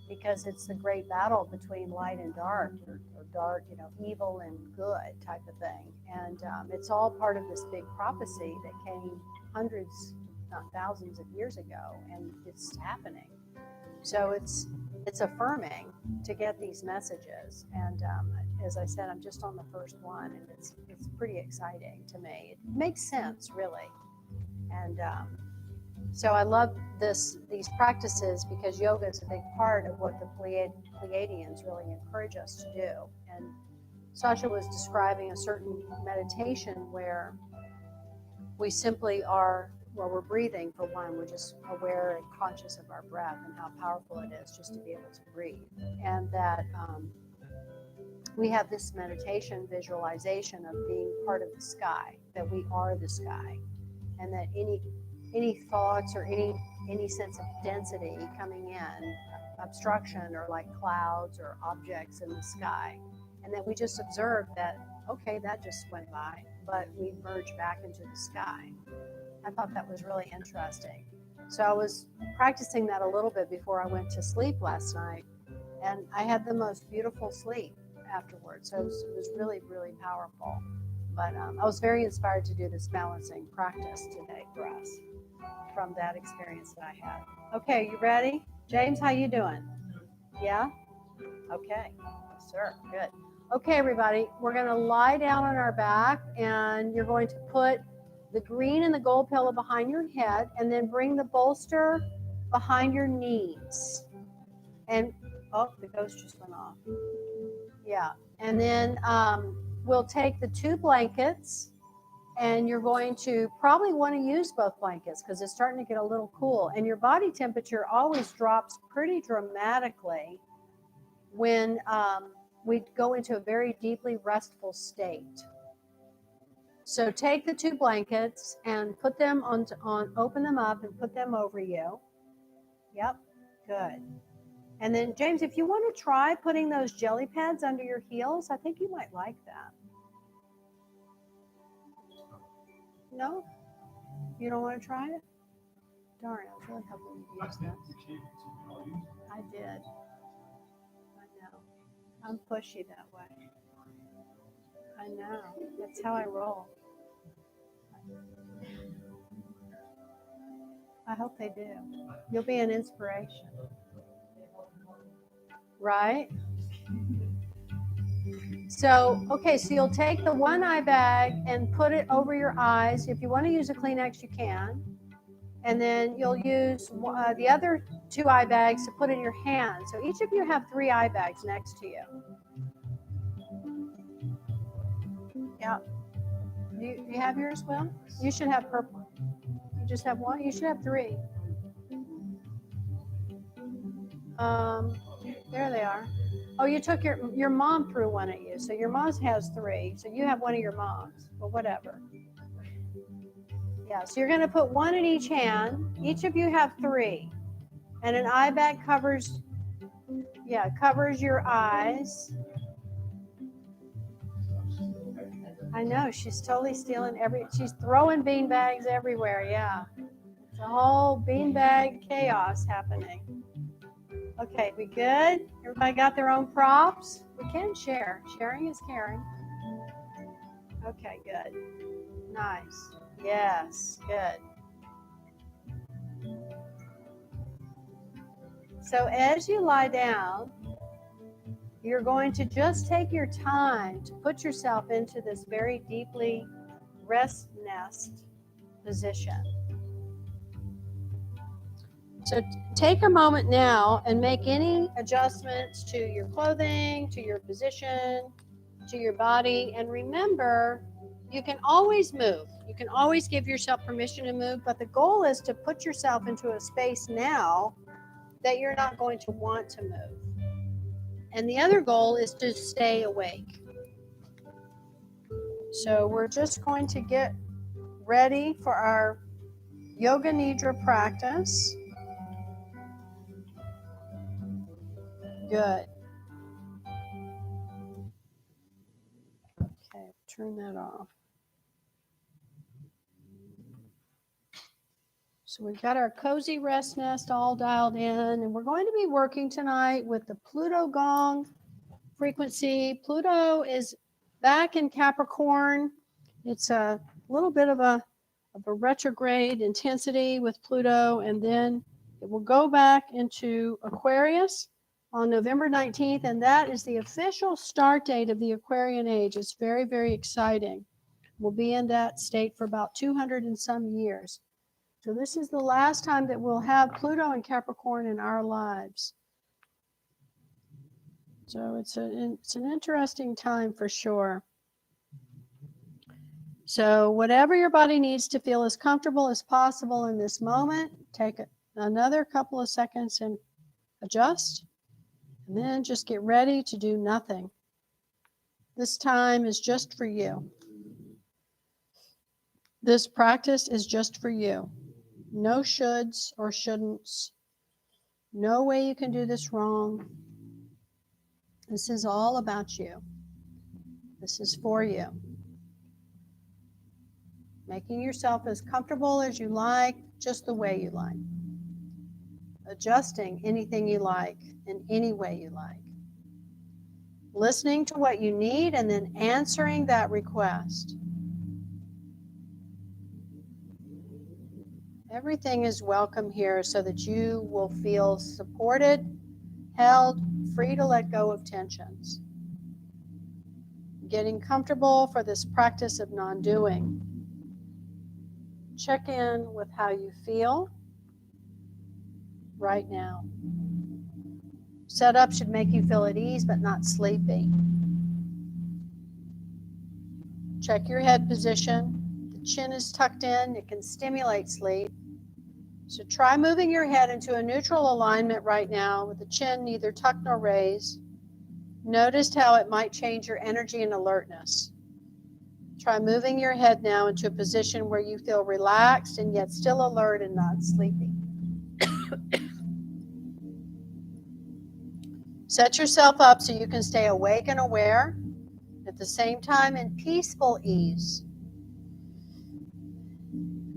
because it's the great battle between light and dark, or dark, evil and good type of thing. And it's all part of this big prophecy that came hundreds, not thousands of years ago, and it's happening. So it's affirming to get these messages. And as I said, I'm just on the first one, and it's pretty exciting to me. It makes sense, really. And so I love these practices because yoga is a big part of what the Pleiadians really encourage us to do. And Sasha was describing a certain meditation where we simply are, well, we're breathing for one. We're just aware and conscious of our breath and how powerful it is just to be able to breathe. And that we have this meditation visualization of being part of the sky, that we are the sky, and that any thoughts or any sense of density coming in, obstruction or like clouds or objects in the sky, and that we just observe that, okay, that just went by, but we merge back into the sky. I thought that was really interesting. So I was practicing that a little bit before I went to sleep last night, and I had the most beautiful sleep afterwards. So it was really, really powerful. But I was very inspired to do this balancing practice today for us from that experience that I had. Okay, you ready? James, how you doing? Yeah? Okay. Yes, sir. Good. Okay, everybody, we're going to lie down on our back, and you're going to put the green and the gold pillow behind your head, and then bring the bolster behind your knees. And, oh, the ghost just went off. Yeah. And then we'll take the 2 blankets, and you're going to probably want to use both blankets because it's starting to get a little cool. And your body temperature always drops pretty dramatically when we go into a very deeply restful state. So take the 2 blankets and put them on, open them up and put them over you. Yep, good. And then, James, if you want to try putting those jelly pads under your heels, I think you might like that. No? You don't want to try it? Darn, I was really hoping you'd use this. I did. I know. I'm pushy that way. I know. That's how I roll. I hope they do. You'll be an inspiration. Right? So, okay, so you'll take the 1 eye bag and put it over your eyes. If you want to use a Kleenex, you can. And then you'll use the other 2 eye bags to put in your hand. So each of you have 3 eye bags next to you. Yeah. Do you have yours, Will? You should have purple. You just have 1? You should have 3. There they are. Oh, you took your mom threw 1 at you. So your mom's has 3. So you have 1 of your mom's. Well, whatever. Yeah, so you're going to put 1 in each hand. Each of you have 3. And an eye bag covers your eyes. I know, she's totally stealing she's throwing bean bags everywhere, yeah. It's a whole bean bag chaos happening. Okay, we good? Everybody got their own props? We can share. Sharing is caring. Okay, good. Nice. Yes, good. So as you lie down, you're going to just take your time to put yourself into this very deeply rest nest position. So take a moment now and make any adjustments to your clothing, to your position, to your body. And remember, you can always move. You can always give yourself permission to move, but the goal is to put yourself into a space now that you're not going to want to move. And the other goal is to stay awake. So we're just going to get ready for our Yoga Nidra practice. Good. Okay, turn that off. So we've got our cozy rest nest all dialed in, and we're going to be working tonight with the Pluto gong frequency. Pluto is back in Capricorn. It's a little bit of a of a retrograde intensity with Pluto, and then it will go back into Aquarius on November 19th, and that is the official start date of the Aquarian age. It's very, very exciting. We'll be in that state for about 200 and some years. So this is the last time that we'll have Pluto and Capricorn in our lives. So it's an interesting time for sure. So whatever your body needs to feel as comfortable as possible in this moment, take another couple of seconds and adjust, and then just get ready to do nothing. This time is just for you. This practice is just for you. No shoulds or shouldn'ts. No way you can do this wrong. This is all about you. This is for you. Making yourself as comfortable as you like, just the way you like. Adjusting anything you like in any way you like. Listening to what you need and then answering that request. Everything is welcome here so that you will feel supported, held, free to let go of tensions. Getting comfortable for this practice of non-doing. Check in with how you feel right now. Setup should make you feel at ease but not sleepy. Check your head position. The chin is tucked in. It can stimulate sleep. So try moving your head into a neutral alignment right now with the chin neither tucked nor raised. Notice how it might change your energy and alertness. Try moving your head now into a position where you feel relaxed and yet still alert and not sleepy. Set yourself up so you can stay awake and aware, at the same time in peaceful ease.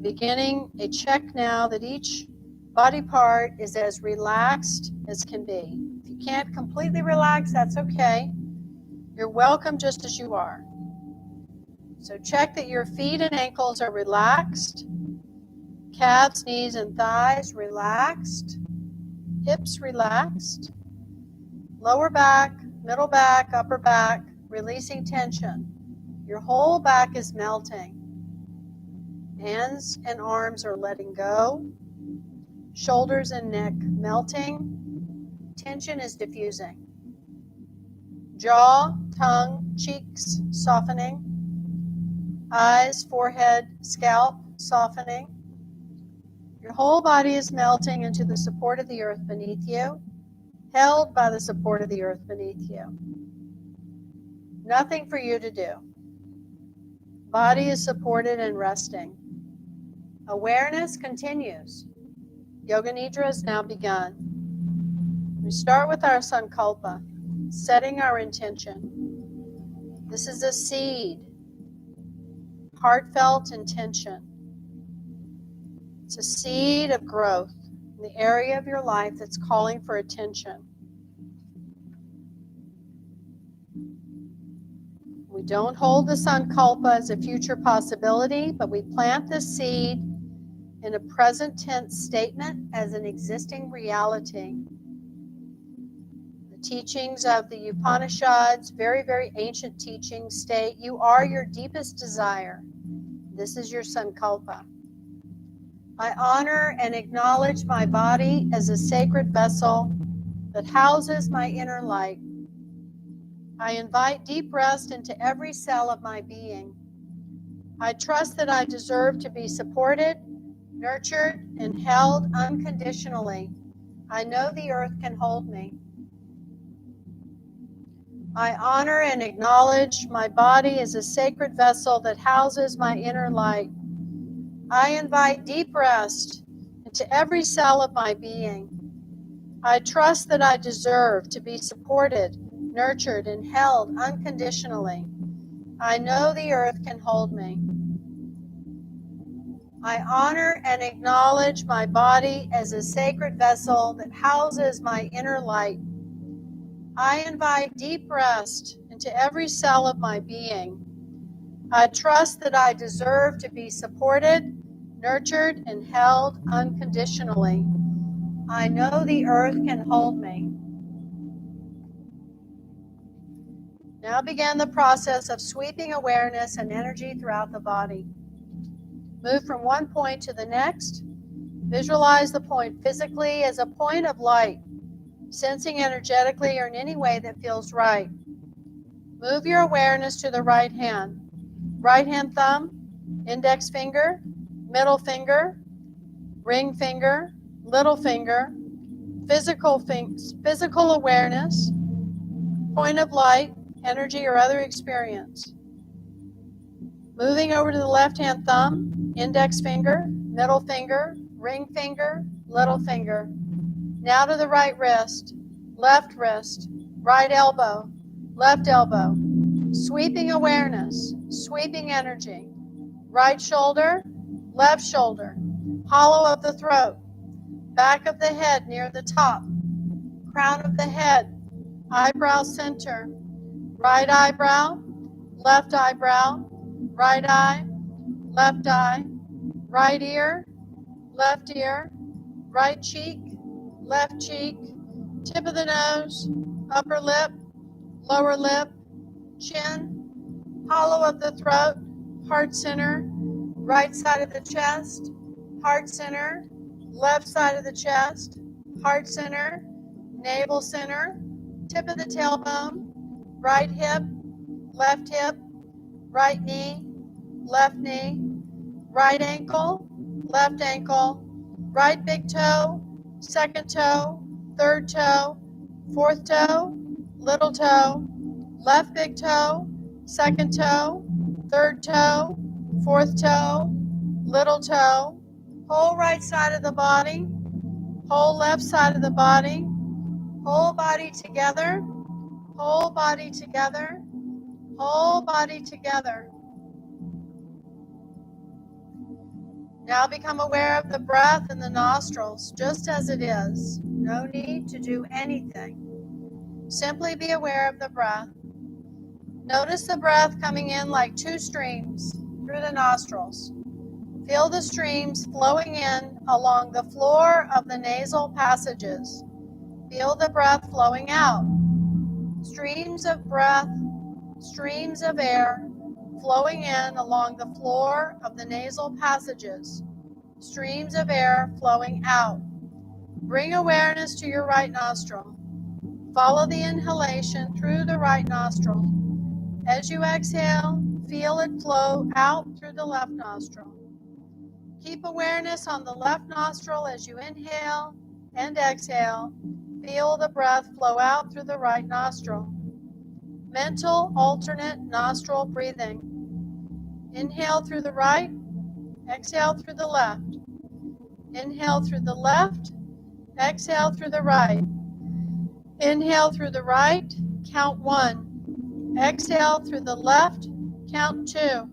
Beginning a check now that each body part is as relaxed as can be. If you can't completely relax, that's okay. You're welcome just as you are. So check that your feet and ankles are relaxed. Calves, knees, and thighs relaxed. Hips relaxed. Lower back, middle back, upper back, releasing tension. Your whole back is melting. Hands and arms are letting go. Shoulders and neck melting. Tension is diffusing. Jaw, tongue, cheeks softening. Eyes, forehead, scalp softening. Your whole body is melting into the support of the earth beneath you, held by the support of the earth beneath you. Nothing for you to do. Body is supported and resting. Awareness continues. Yoga Nidra has now begun. We start with our sankalpa, setting our intention. This is a seed, heartfelt intention. It's a seed of growth in the area of your life that's calling for attention. We don't hold the sankalpa as a future possibility, but we plant the seed in a present tense statement as an existing reality. The teachings of the Upanishads, very, very ancient teachings, state you are your deepest desire. This is your sankalpa. I honor and acknowledge my body as a sacred vessel that houses my inner light. I invite deep rest into every cell of my being. I trust that I deserve to be supported, nurtured, and held unconditionally. I know the earth can hold me. I honor and acknowledge my body as a sacred vessel that houses my inner light. I invite deep rest into every cell of my being. I trust that I deserve to be supported, nurtured, and held unconditionally. I know the earth can hold me. I honor and acknowledge my body as a sacred vessel that houses my inner light. I invite deep rest into every cell of my being. I trust that I deserve to be supported, nurtured and held unconditionally. I know the earth can hold me. Now begin the process of sweeping awareness and energy throughout the body. Move from one point to the next. Visualize the point physically as a point of light, sensing energetically or in any way that feels right. Move your awareness to the right hand. Right hand thumb, index finger, middle finger, ring finger, little finger, physical awareness, point of light, energy, or other experience. Moving over to the left hand thumb, index finger, middle finger, ring finger, little finger. Now to the right wrist, right elbow, left elbow. Sweeping awareness, sweeping energy. Right shoulder, left shoulder, hollow of the throat, back of the head near the top, crown of the head, eyebrow center, right eyebrow, left eyebrow, right eye, left eye, right ear, right cheek, left cheek, tip of the nose, upper lip, lower lip, chin, hollow of the throat, heart center, right side of the chest, heart center, left side of the chest, heart center, navel center, tip of the tailbone, right hip, right knee, left knee, right ankle, right big toe, second toe, third toe, fourth toe, little toe, left big toe, second toe, third toe, fourth toe, little toe, whole right side of the body, whole left side of the body, whole body together, whole body together, whole body together. Now become aware of the breath in the nostrils, just as it is. No need to do anything. Simply be aware of the breath. Notice the breath coming in like two streams through the nostrils. Feel the streams flowing in along the floor of the nasal passages. Feel the breath flowing out. Streams of breath, streams of air flowing in along the floor of the nasal passages. Streams of air flowing out. Bring awareness to your right nostril. Follow the inhalation through the right nostril. As you exhale, feel it flow out through the left nostril. Keep awareness on the left nostril as you inhale and exhale. Feel the breath flow out through the right nostril. Mental alternate nostril breathing. Inhale through the right, exhale through the left. Inhale through the left, exhale through the right. Inhale through the right, count 1. Exhale through the left, count 2.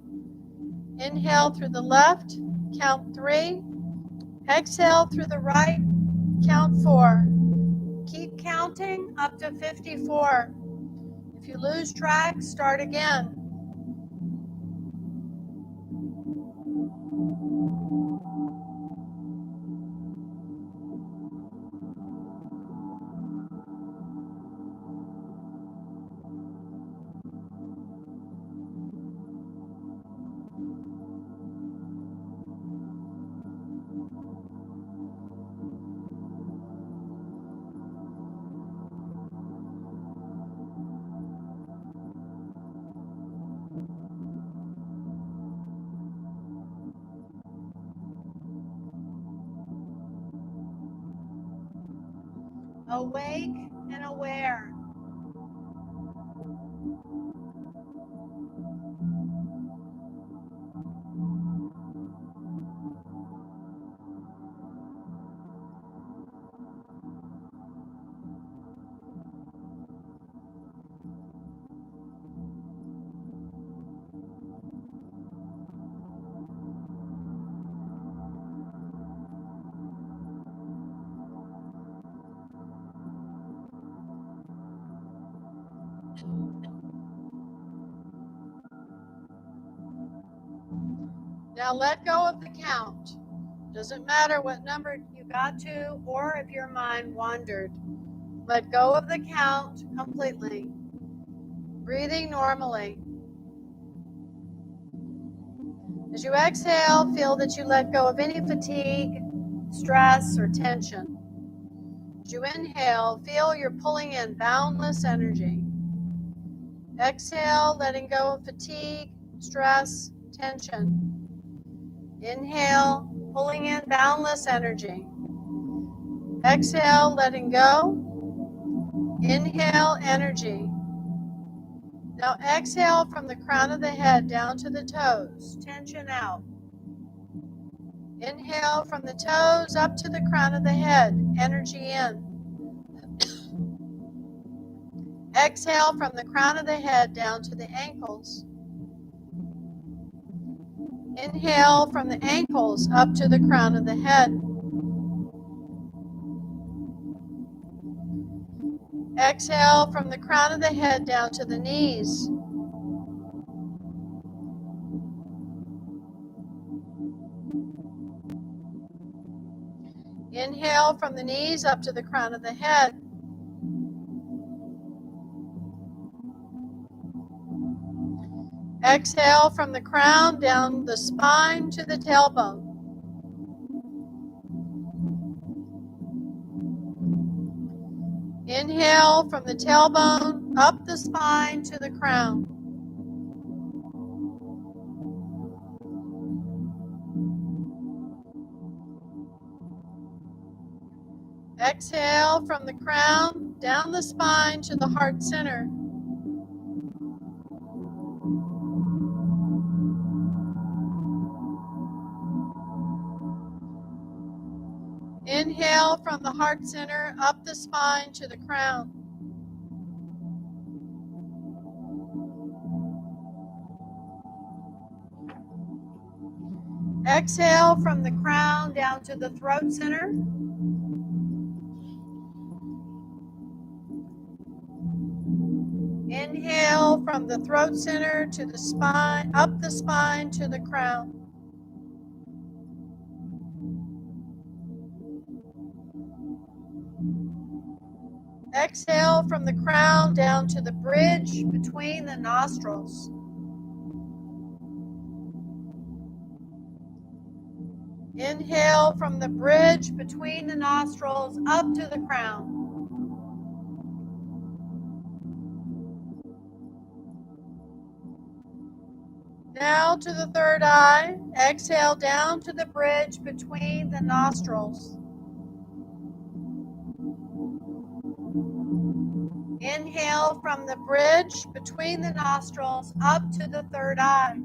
Inhale through the left, count 3. Exhale through the right, count 4. Keep counting up to 54. If you lose track, start again. Awake and aware. Now let go of the count. Doesn't matter what number you got to or if your mind wandered. Let go of the count completely. Breathing normally. As you exhale, feel that you let go of any fatigue, stress, or tension. As you inhale, feel you're pulling in boundless energy. Exhale, letting go of fatigue, stress, tension. Inhale, pulling in boundless energy. Exhale, letting go. Inhale, energy. Now exhale from the crown of the head down to the toes, tension out. Inhale from the toes up to the crown of the head, energy in. Exhale from the crown of the head down to the ankles. Inhale from the ankles up to the crown of the head. Exhale from the crown of the head down to the knees. Inhale from the knees up to the crown of the head. Exhale from the crown down the spine to the tailbone. Inhale from the tailbone up the spine to the crown. Exhale from the crown down the spine to the heart center. Inhale from the heart center up the spine to the crown. Exhale from the crown down to the throat center. Inhale from the throat center to the spine, up the spine to the crown. Exhale from the crown down to the bridge between the nostrils. Inhale from the bridge between the nostrils up to the crown. Now to the third eye. Exhale down to the bridge between the nostrils. Inhale from the bridge between the nostrils up to the third eye.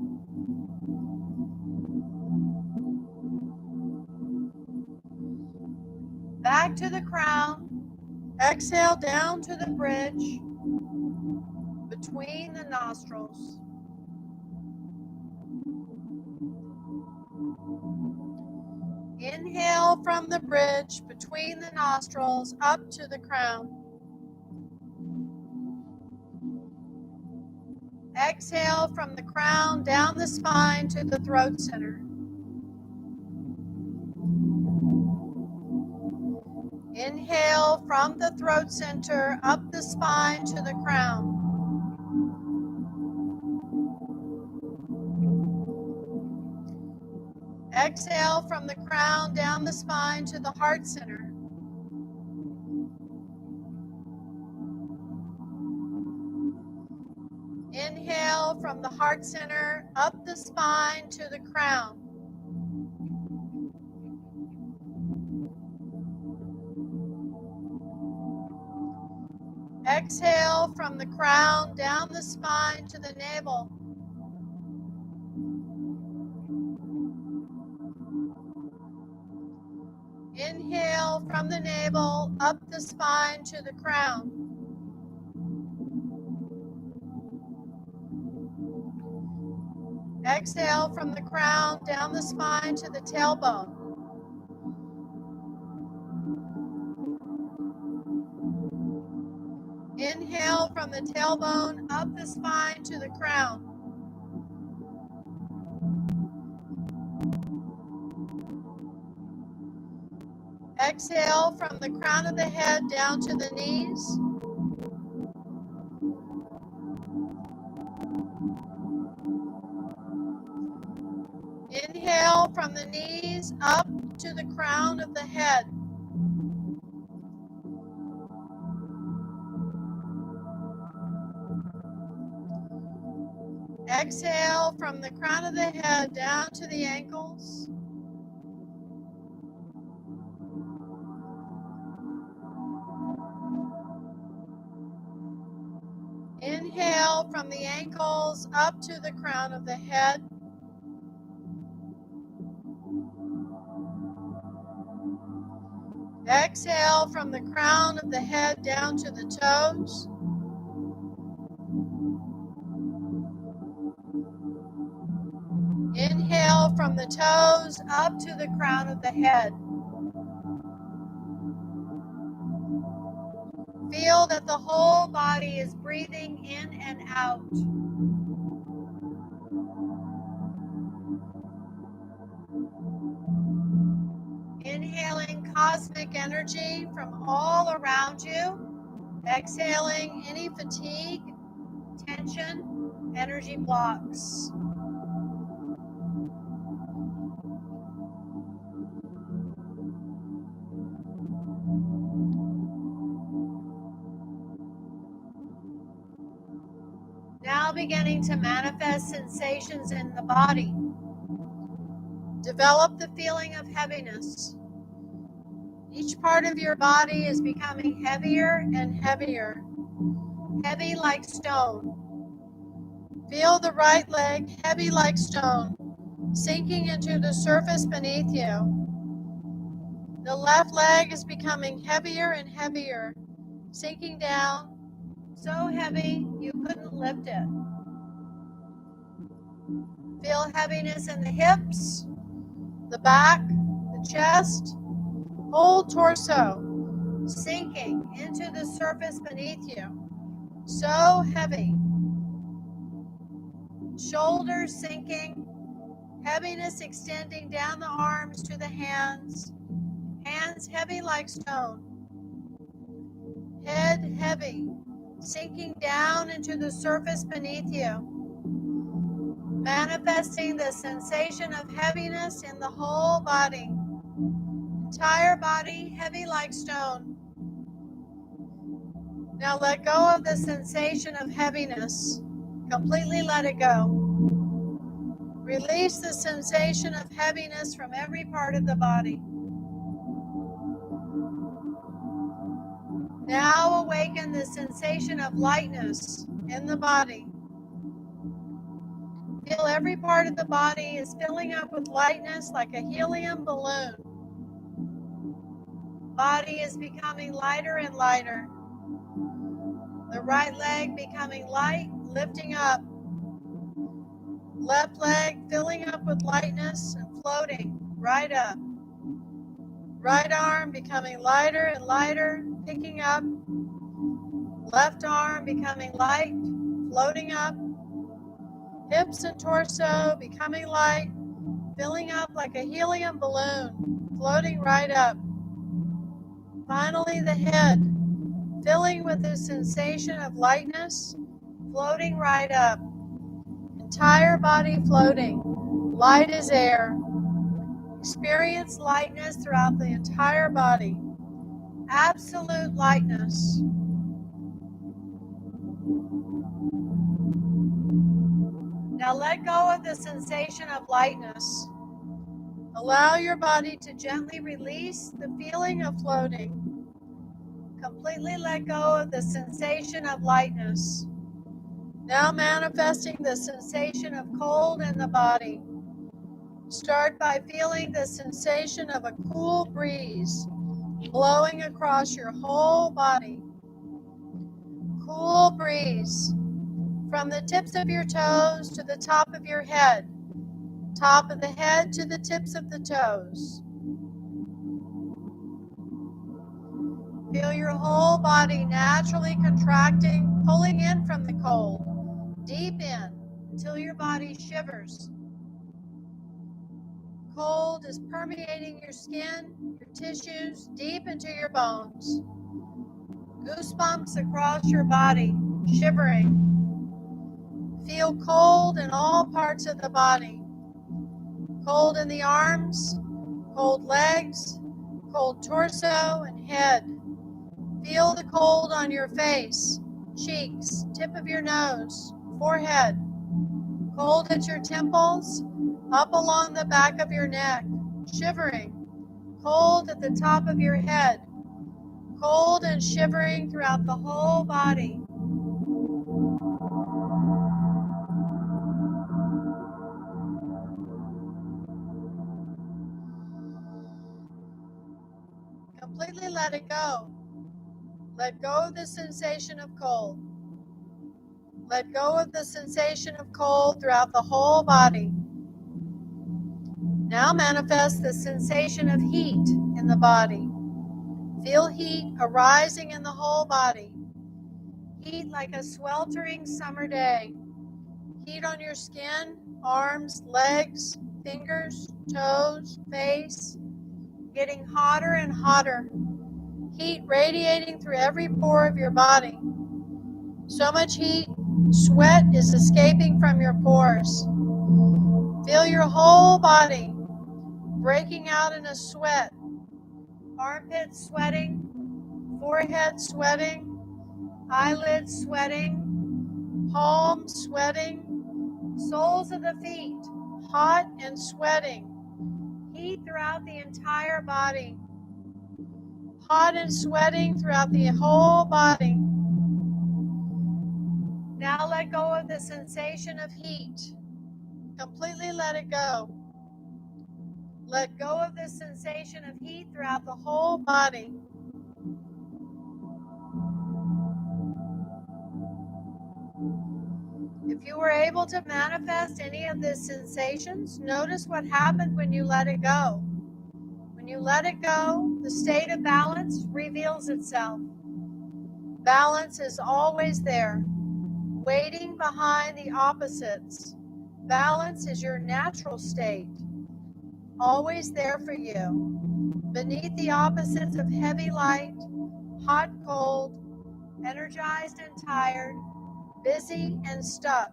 Back to the crown. Exhale down to the bridge between the nostrils. Inhale from the bridge between the nostrils up to the crown. Exhale from the crown down the spine to the throat center. Inhale from the throat center up the spine to the crown. Exhale from the crown down the spine to the heart center. Inhale from the heart center up the spine to the crown. Exhale from the crown down the spine to the navel. Inhale from the navel up the spine to the crown. Exhale from the crown down the spine to the tailbone. Inhale from the tailbone up the spine to the crown. Exhale from the crown of the head down to the knees. Inhale from the knees up to the crown of the head. Exhale from the crown of the head down to the ankles. Inhale from the ankles up to the crown of the head. Exhale from the crown of the head down to the toes. Inhale from the toes up to the crown of the head. Feel that the whole body is breathing in and out. Inhaling cosmic energy from all around you. Exhaling any fatigue, tension, energy blocks. Now beginning to manifest sensations in the body. Develop the feeling of heaviness. Each part of your body is becoming heavier and heavier, heavy like stone. Feel the right leg heavy like stone, sinking into the surface beneath you. The left leg is becoming heavier and heavier, sinking down, so heavy you couldn't lift it. Feel heaviness in the hips, the back, the chest, whole torso, sinking into the surface beneath you. So heavy. Shoulders sinking, heaviness extending down the arms to the hands, hands heavy like stone. Head heavy, sinking down into the surface beneath you. Manifesting the sensation of heaviness in the whole body. Entire body heavy like stone. Now let go of the sensation of heaviness. Completely let it go. Release the sensation of heaviness from every part of the body. Now awaken the sensation of lightness in the body. Feel every part of the body is filling up with lightness like a helium balloon. Body is becoming lighter and lighter. The right leg becoming light, lifting up. Left leg filling up with lightness and floating right up. Right arm becoming lighter and lighter, picking up. Left arm becoming light, floating up. Hips and torso becoming light, filling up like a helium balloon, floating right up. Finally, the head, filling with the sensation of lightness, floating right up. Entire body floating, light as air. Experience lightness throughout the entire body. Absolute lightness. Now let go of the sensation of lightness. Allow your body to gently release the feeling of floating. Completely let go of the sensation of lightness. Now manifesting the sensation of cold in the body. Start by feeling the sensation of a cool breeze blowing across your whole body. Cool breeze from the tips of your toes to the top of your head. Top of the head to the tips of the toes. Feel your whole body naturally contracting, pulling in from the cold, deep in, until your body shivers. Cold is permeating your skin, your tissues, deep into your bones. Goosebumps across your body, shivering. Feel cold in all parts of the body. Cold in the arms, cold legs, cold torso and head. Feel the cold on your face, cheeks, tip of your nose, forehead. Cold at your temples, up along the back of your neck, shivering. Cold at the top of your head, cold and shivering throughout the whole body. Completely let it go. Let go of the sensation of cold. Let go of the sensation of cold throughout the whole body. Now manifest the sensation of heat in the body. Feel heat arising in the whole body. Heat like a sweltering summer day. Heat on your skin, arms, legs, fingers, toes, face, getting hotter and hotter. Heat radiating through every pore of your body. So much heat, sweat is escaping from your pores. Feel your whole body breaking out in a sweat. Armpits sweating, forehead sweating, eyelids sweating, palms sweating, soles of the feet hot and sweating. Heat throughout the entire body. Hot and sweating throughout the whole body. Now let go of the sensation of heat. Completely let it go. Let go of the sensation of heat throughout the whole body. If you were able to manifest any of these sensations, notice what happened when you let it go. When you let it go, the state of balance reveals itself. Balance is always there, waiting behind the opposites. Balance is your natural state, always there for you. Beneath the opposites of heavy light, hot, cold, energized and tired, busy and stuck.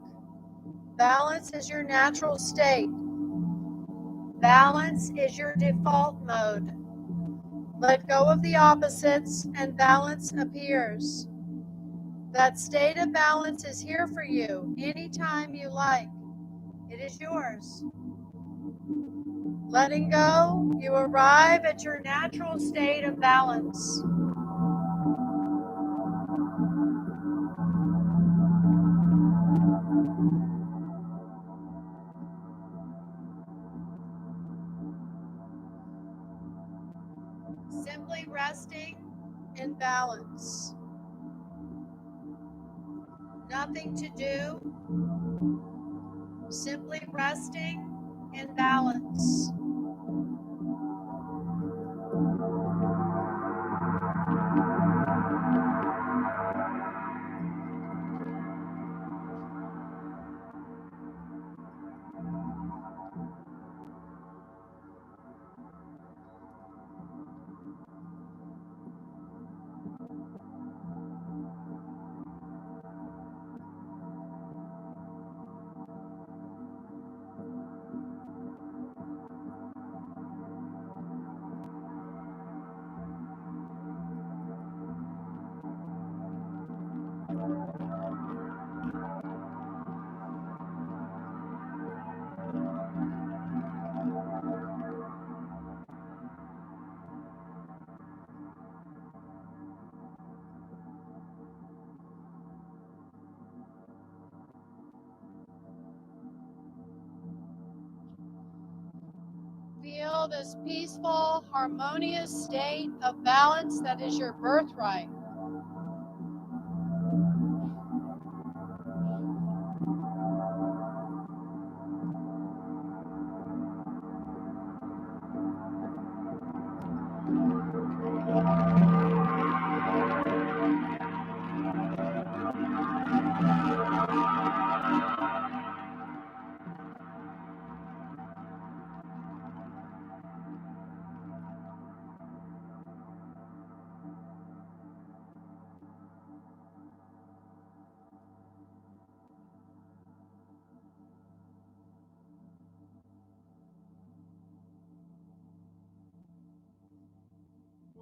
Balance is your natural state. Balance is your default mode. Let go of the opposites and balance appears. That state of balance is here for you anytime you like. It is yours. Letting go, you arrive at your natural state of balance. Simply resting in balance. Nothing to do. Simply resting in balance. Feel this peaceful, harmonious state of balance that is your birthright.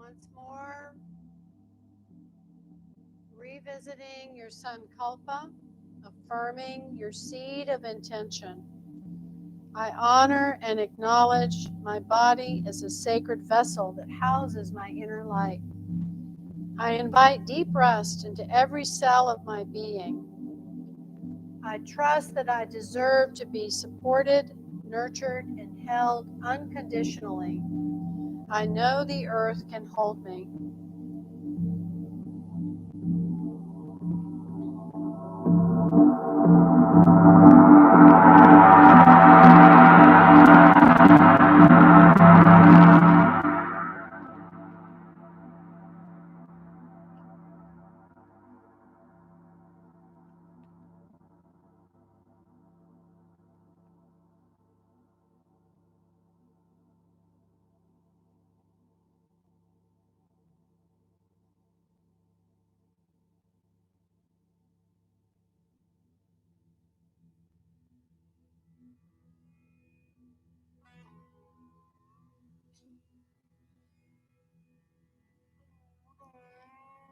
Once more, revisiting your sankalpa, affirming your seed of intention. I honor and acknowledge my body as a sacred vessel that houses my inner light. I invite deep rest into every cell of my being. I trust that I deserve to be supported, nurtured, and held unconditionally. I know the earth can hold me.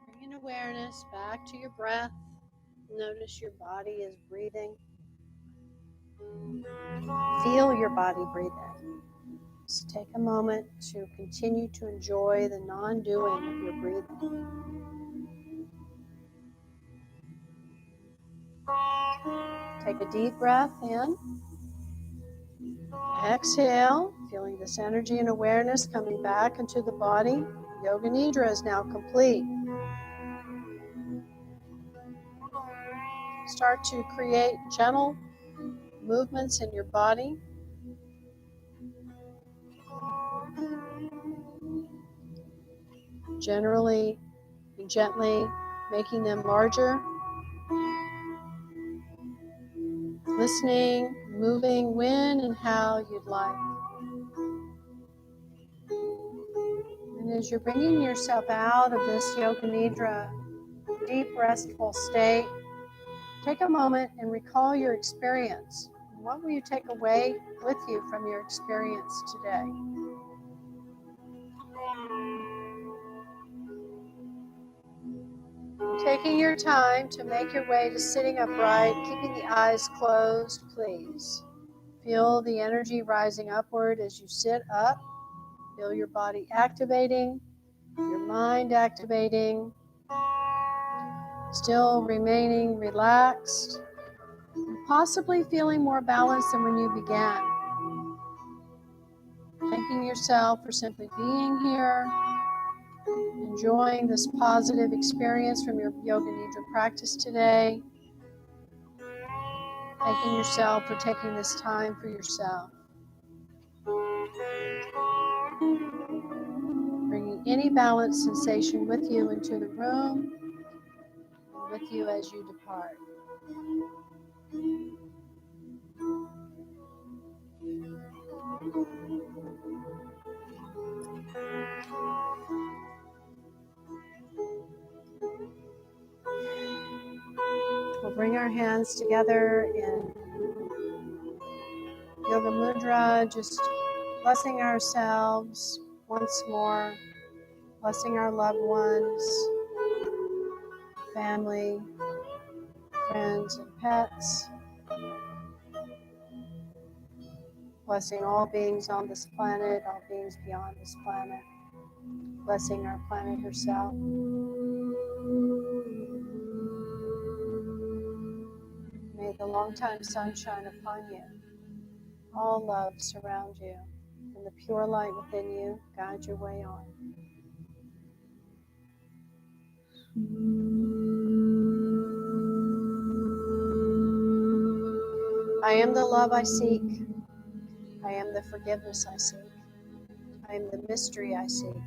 Bringing awareness back to your breath. Notice your body is breathing. Feel your body breathing. Just take a moment to continue to enjoy the non-doing of your breathing. Take a deep breath in. Exhale, feeling this energy and awareness coming back into the body. Yoga Nidra is now complete. Start to create gentle movements in your body. Generally and gently making them larger. Listening, moving when and how you'd like. And as you're bringing yourself out of this Yoga Nidra, deep restful state, take a moment and recall your experience. What will you take away with you from your experience today? Taking your time to make your way to sitting upright, keeping the eyes closed, please. Feel the energy rising upward as you sit up. Feel your body activating, your mind activating, still remaining relaxed, and possibly feeling more balanced than when you began. Thanking yourself for simply being here, enjoying this positive experience from your Yoga Nidra practice today. Thanking yourself for taking this time for yourself. Bringing any balanced sensation with you into the room and with you as you depart. We'll bring our hands together in Yoga Mudra, just blessing ourselves once more, blessing our loved ones, family, friends, and pets, blessing all beings on this planet, all beings beyond this planet, blessing our planet herself. May the long-time sun shine upon you. All love surround you, and the pure light within you guide your way on. I am the love I seek. I am the forgiveness I seek. I am the mystery I seek.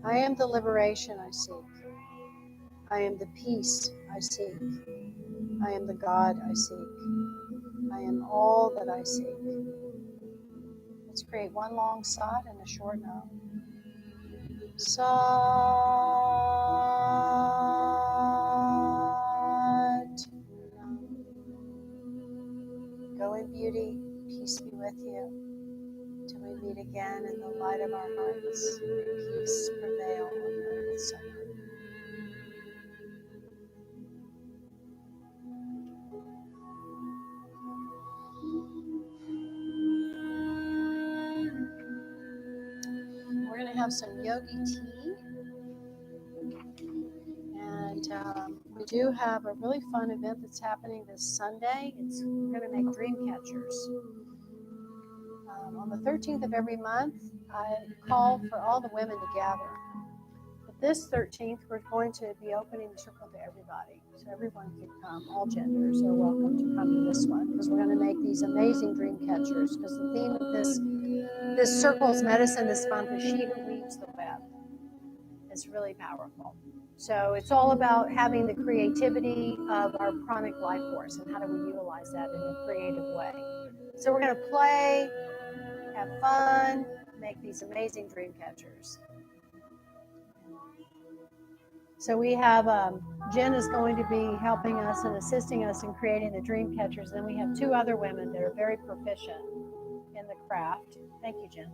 I am the liberation I seek. I am the peace I seek. I am the God I seek. I am all that I seek. Let's create one long sat and a short no. Sat. Go in beauty. Peace be with you. Till we meet again in the light of our hearts. May peace prevail on earth. Summer. We're going to have some yogi tea. And we do have a really fun event that's happening this Sunday. We're going to make dream catchers. On the 13th of every month, I call for all the women to gather. But this 13th, we're going to be opening the circle to everybody. So everyone can come. All genders are welcome to come to this one because we're going to make these amazing dream catchers. Because the theme of this circle's medicine this month is she who weaves the web. It's really powerful. So it's all about having the creativity of our pranic life force and how do we utilize that in a creative way. So we're going to play, have fun, make these amazing dream catchers. So we have, Jen is going to be helping us and assisting us in creating the dream catchers. Then we have two other women that are very proficient in the craft. Thank you, Jen.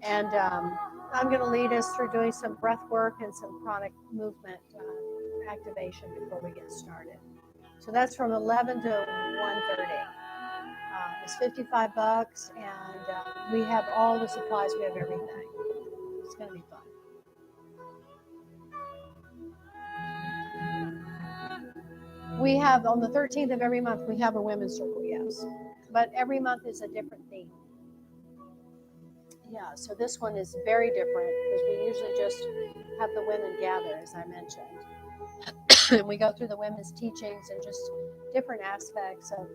And I'm going to lead us through doing some breath work and some pranic movement activation before we get started. So that's from 11 to 1:30. It's $55, and we have all the supplies. We have everything. It's going to be fun. We have, on the 13th of every month, we have a women's circle, yes. But every month is a different theme. Yeah, so this one is very different because we usually just have the women gather, as I mentioned. And we go through the women's teachings and just different aspects of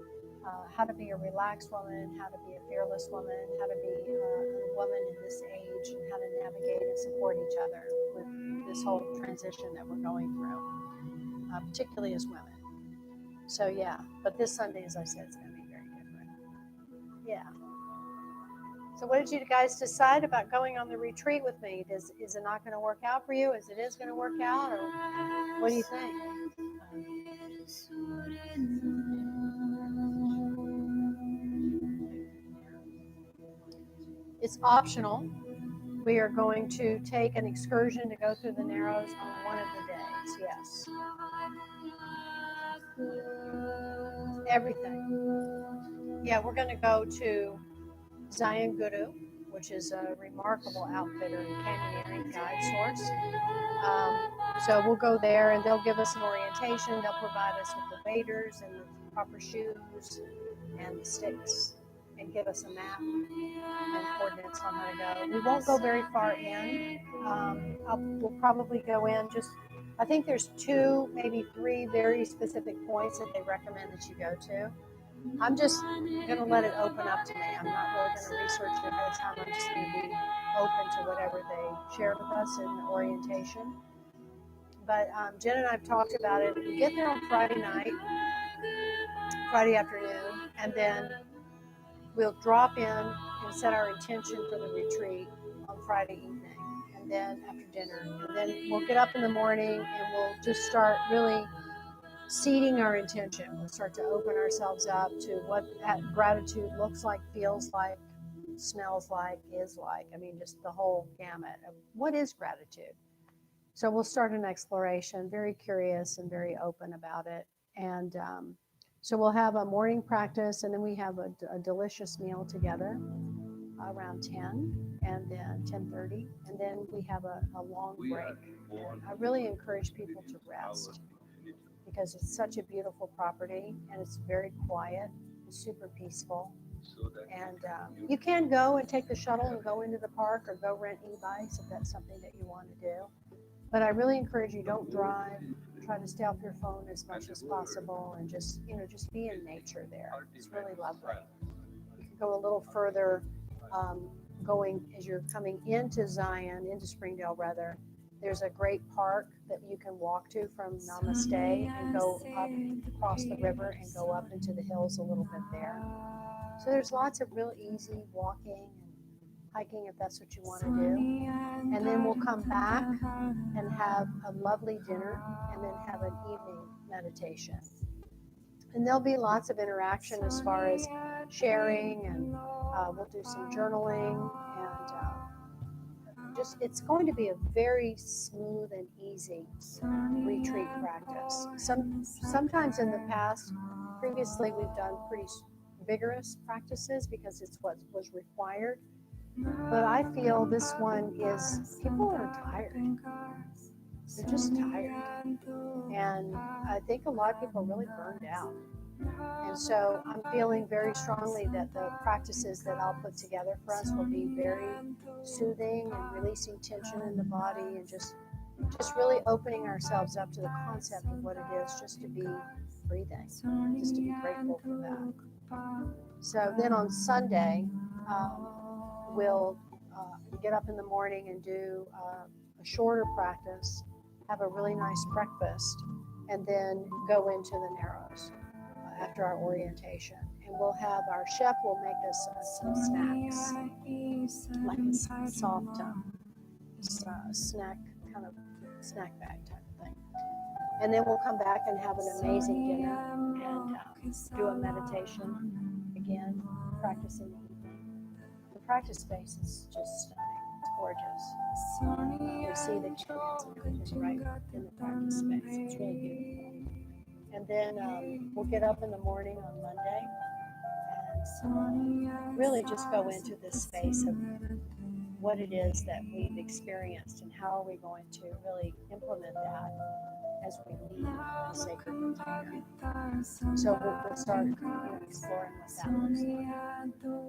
how to be a relaxed woman, how to be a fearless woman, how to be a woman in this age, and how to navigate and support each other with this whole transition that we're going through, particularly as women. So yeah, but this Sunday, as I said, it's going to be very different. Yeah. So what did you guys decide about going on the retreat with me? Is it not going to work out for you? Is it is going to work out? Or what do you think? It's optional. We are going to take an excursion to go through the Narrows on one of the days, yes. Everything. Yeah, we're going to go to Zion Guru, which is a remarkable outfitter and canyoneering guide source. So we'll go there and they'll give us an orientation. They'll provide us with the waders and the proper shoes and the sticks and give us a map and coordinates on how to go. We won't go very far in. We'll probably go in just, I think there's 2, maybe 3 very specific points that they recommend that you go to. I'm just going to let it open up to me. I'm not really going to research it ahead of time. I'm just going to be open to whatever they share with us in the orientation. But Jen and I have talked about it. We get there on Friday night, Friday afternoon, and then we'll drop in and set our intention for the retreat on Friday evening, and then after dinner. And then we'll get up in the morning and we'll just start really seeding our intention. We'll start to open ourselves up to what that gratitude looks like, feels like, smells like, is like. I mean, just the whole gamut of what is gratitude. So we'll start an exploration, very curious and very open about it. And so we'll have a morning practice, and then we have a delicious meal together around 10 and then 10:30. And then we have a long break. And I really encourage people to rest because it's such a beautiful property and it's very quiet, it's super peaceful. And you can go and take the shuttle and go into the park or go rent e-bikes if that's something that you want to do. But I really encourage you, don't drive. Try to stay off your phone as much as possible and just be in nature there. It's really lovely. You can go a little further going as you're coming into Zion, into Springdale rather. There's a great park that you can walk to from Namaste and go up across the river and go up into the hills a little bit there. So there's lots of real easy walking and hiking if that's what you want to do. And then we'll come back and have a lovely dinner and then have an evening meditation. And there'll be lots of interaction as far as sharing and We'll do some journaling and just it's going to be a very smooth and easy retreat practice. Sometimes in the past, previously we've done pretty vigorous practices because it's what was required. But I feel this one is people are tired. They're just tired. And I think a lot of people are really burned out. And so I'm feeling very strongly that the practices that I'll put together for us will be very soothing and releasing tension in the body and just really opening ourselves up to the concept of what it is just to be breathing, just to be grateful for that. So then on Sunday, we'll get up in the morning and do a shorter practice, have a really nice breakfast, and then go into the Narrows after our orientation. And we'll have our chef will make us some snacks, like a soft snack, kind of snack bag type of thing. And then we'll come back and have an amazing dinner and do a meditation again, practice in the evening. The practice space is just stunning. It's gorgeous. You see the canyons and everything right in the practice space. It's really beautiful. And then we'll get up in the morning on Monday and really just go into this space of what it is that we've experienced and how are we going to really implement that as we leave a sacred container. So we'll start exploring what that looks like.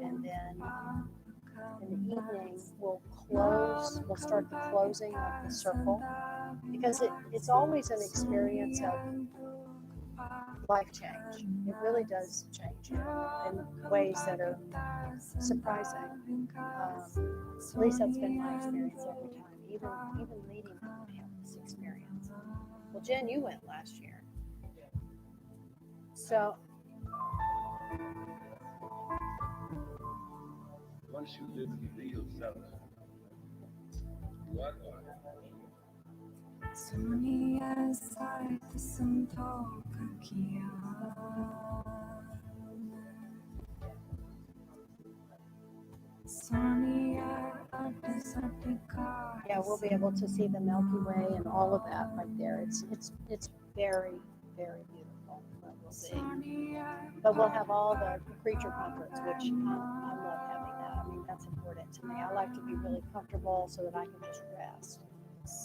And then in the evening, we'll start the closing of the circle because it's always an experience of life change. It really does change you in ways that are surprising. At least that's been my experience every time, even leading them, I have this experience. Well, Jen, you went last year. So Once you live and be yourself, what are yeah, we'll be able to see the Milky Way and all of that right there. It's very, very beautiful. But we'll have all the creature comforts, which I love having that. I mean, that's important to me. I like to be really comfortable so that I can just rest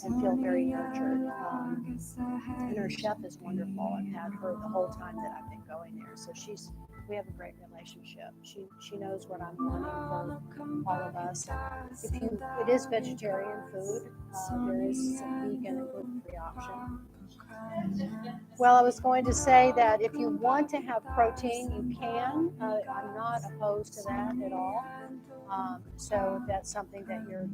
and feel very nurtured. And her chef is wonderful. I've had her the whole time that I've been going there. So we have a great relationship. She knows what I'm wanting for all of us. It is vegetarian food. There is some vegan and gluten-free option. Well, I was going to say that if you want to have protein, you can. I'm not opposed to that at all. So if that's something that you're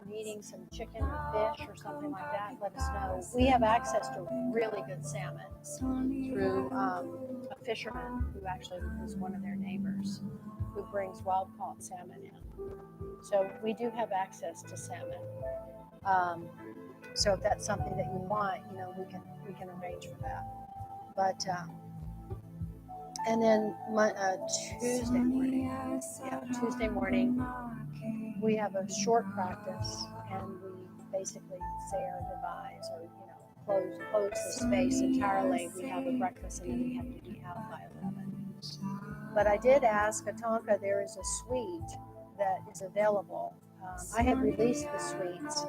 needing some chicken or fish or something like that, let us know. We have access to really good salmon through a fisherman who actually is one of their neighbors who brings wild caught salmon in. So we do have access to salmon. So if that's something that you want, we can arrange for that. But and then Tuesday morning, we have a short practice, and we basically say our goodbyes, or close the space entirely. We have a breakfast, and then we have to be out by 11. But I did ask Katanka, there is a suite that is available. I had released the suites,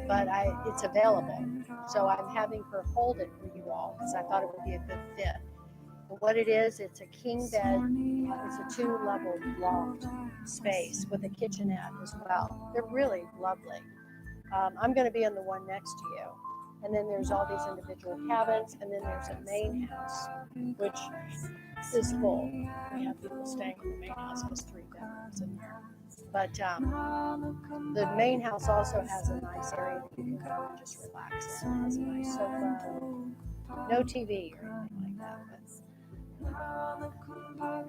but it's available. So I'm having her hold it for you all because I thought it would be a good fit. But what it is, it's a king bed. It's a 2-level loft space with a kitchenette as well. They're really lovely. I'm going to be in the one next to you. And then there's all these individual cabins, and then there's a main house, which is full. We have people staying in the main house. It has 3 bedrooms in there. But the main house also has a nice area that you can go and just relax in. It has a nice sofa, no TV or anything like that.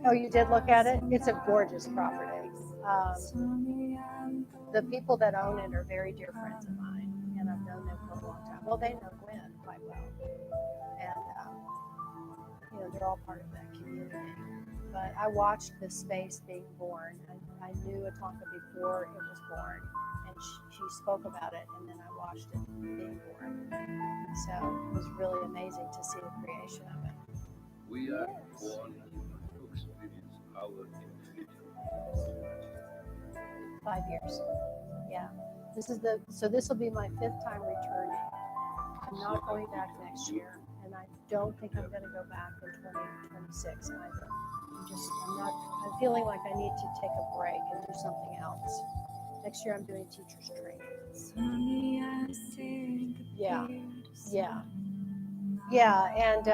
Oh, you did look at it? It's a gorgeous property. The people that own it are very dear friends of mine, and I've known them for a long time. Well, they know Gwen quite well, and they're all part of that community. but I watched this space being born. I knew Atonka before it was born, and she spoke about it, and then I watched it being born. So it was really amazing to see the creation of it. We are born to experience our infinity. 5 years. Yeah. This will be my 5th time returning. I'm not going back next year, and I don't think I'm going to go back in 2026 either. I'm feeling like I need to take a break and do something else. Next year I'm doing teacher's training. Yeah. And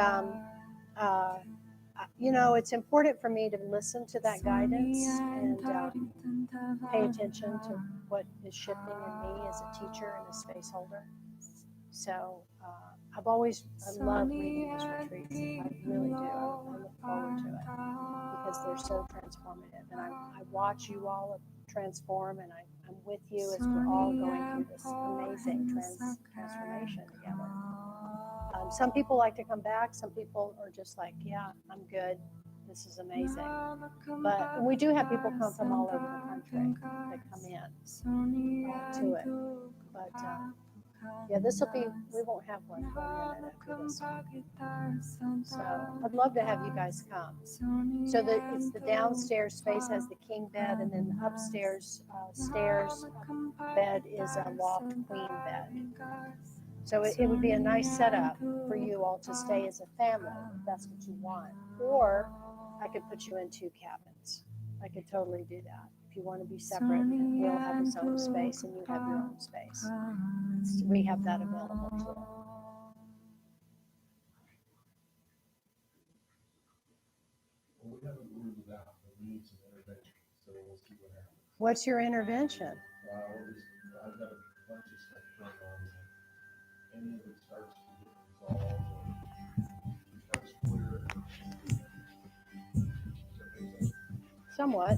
it's important for me to listen to that guidance and pay attention to what is shifting in me as a teacher and a space holder. So I love leading these retreats. I really do. I look forward to it because they're so transformative. And I watch you all transform, and I'm with you as we're all going through this amazing transformation together. Some people like to come back. Some people are just like, yeah, I'm good. This is amazing. But we do have people come from all over the country that come in to it. But we won't have one for a minute after this one. So I'd love to have you guys come. So it's the downstairs space has the king bed, and then the upstairs stairs bed is a loft queen bed. So it would be a nice setup for you all to stay as a family if that's what you want. Or I could put you in 2 cabins. I could totally do that. If you want to be separate, and we'll have his own space and you have your own space. We have that available too. Well, we haven't ruled it out, but we need some intervention, so we'll see what happens. What's your intervention? I've got a bunch of stuff going on. Any of it starts to get resolved or becomes clear. Somewhat.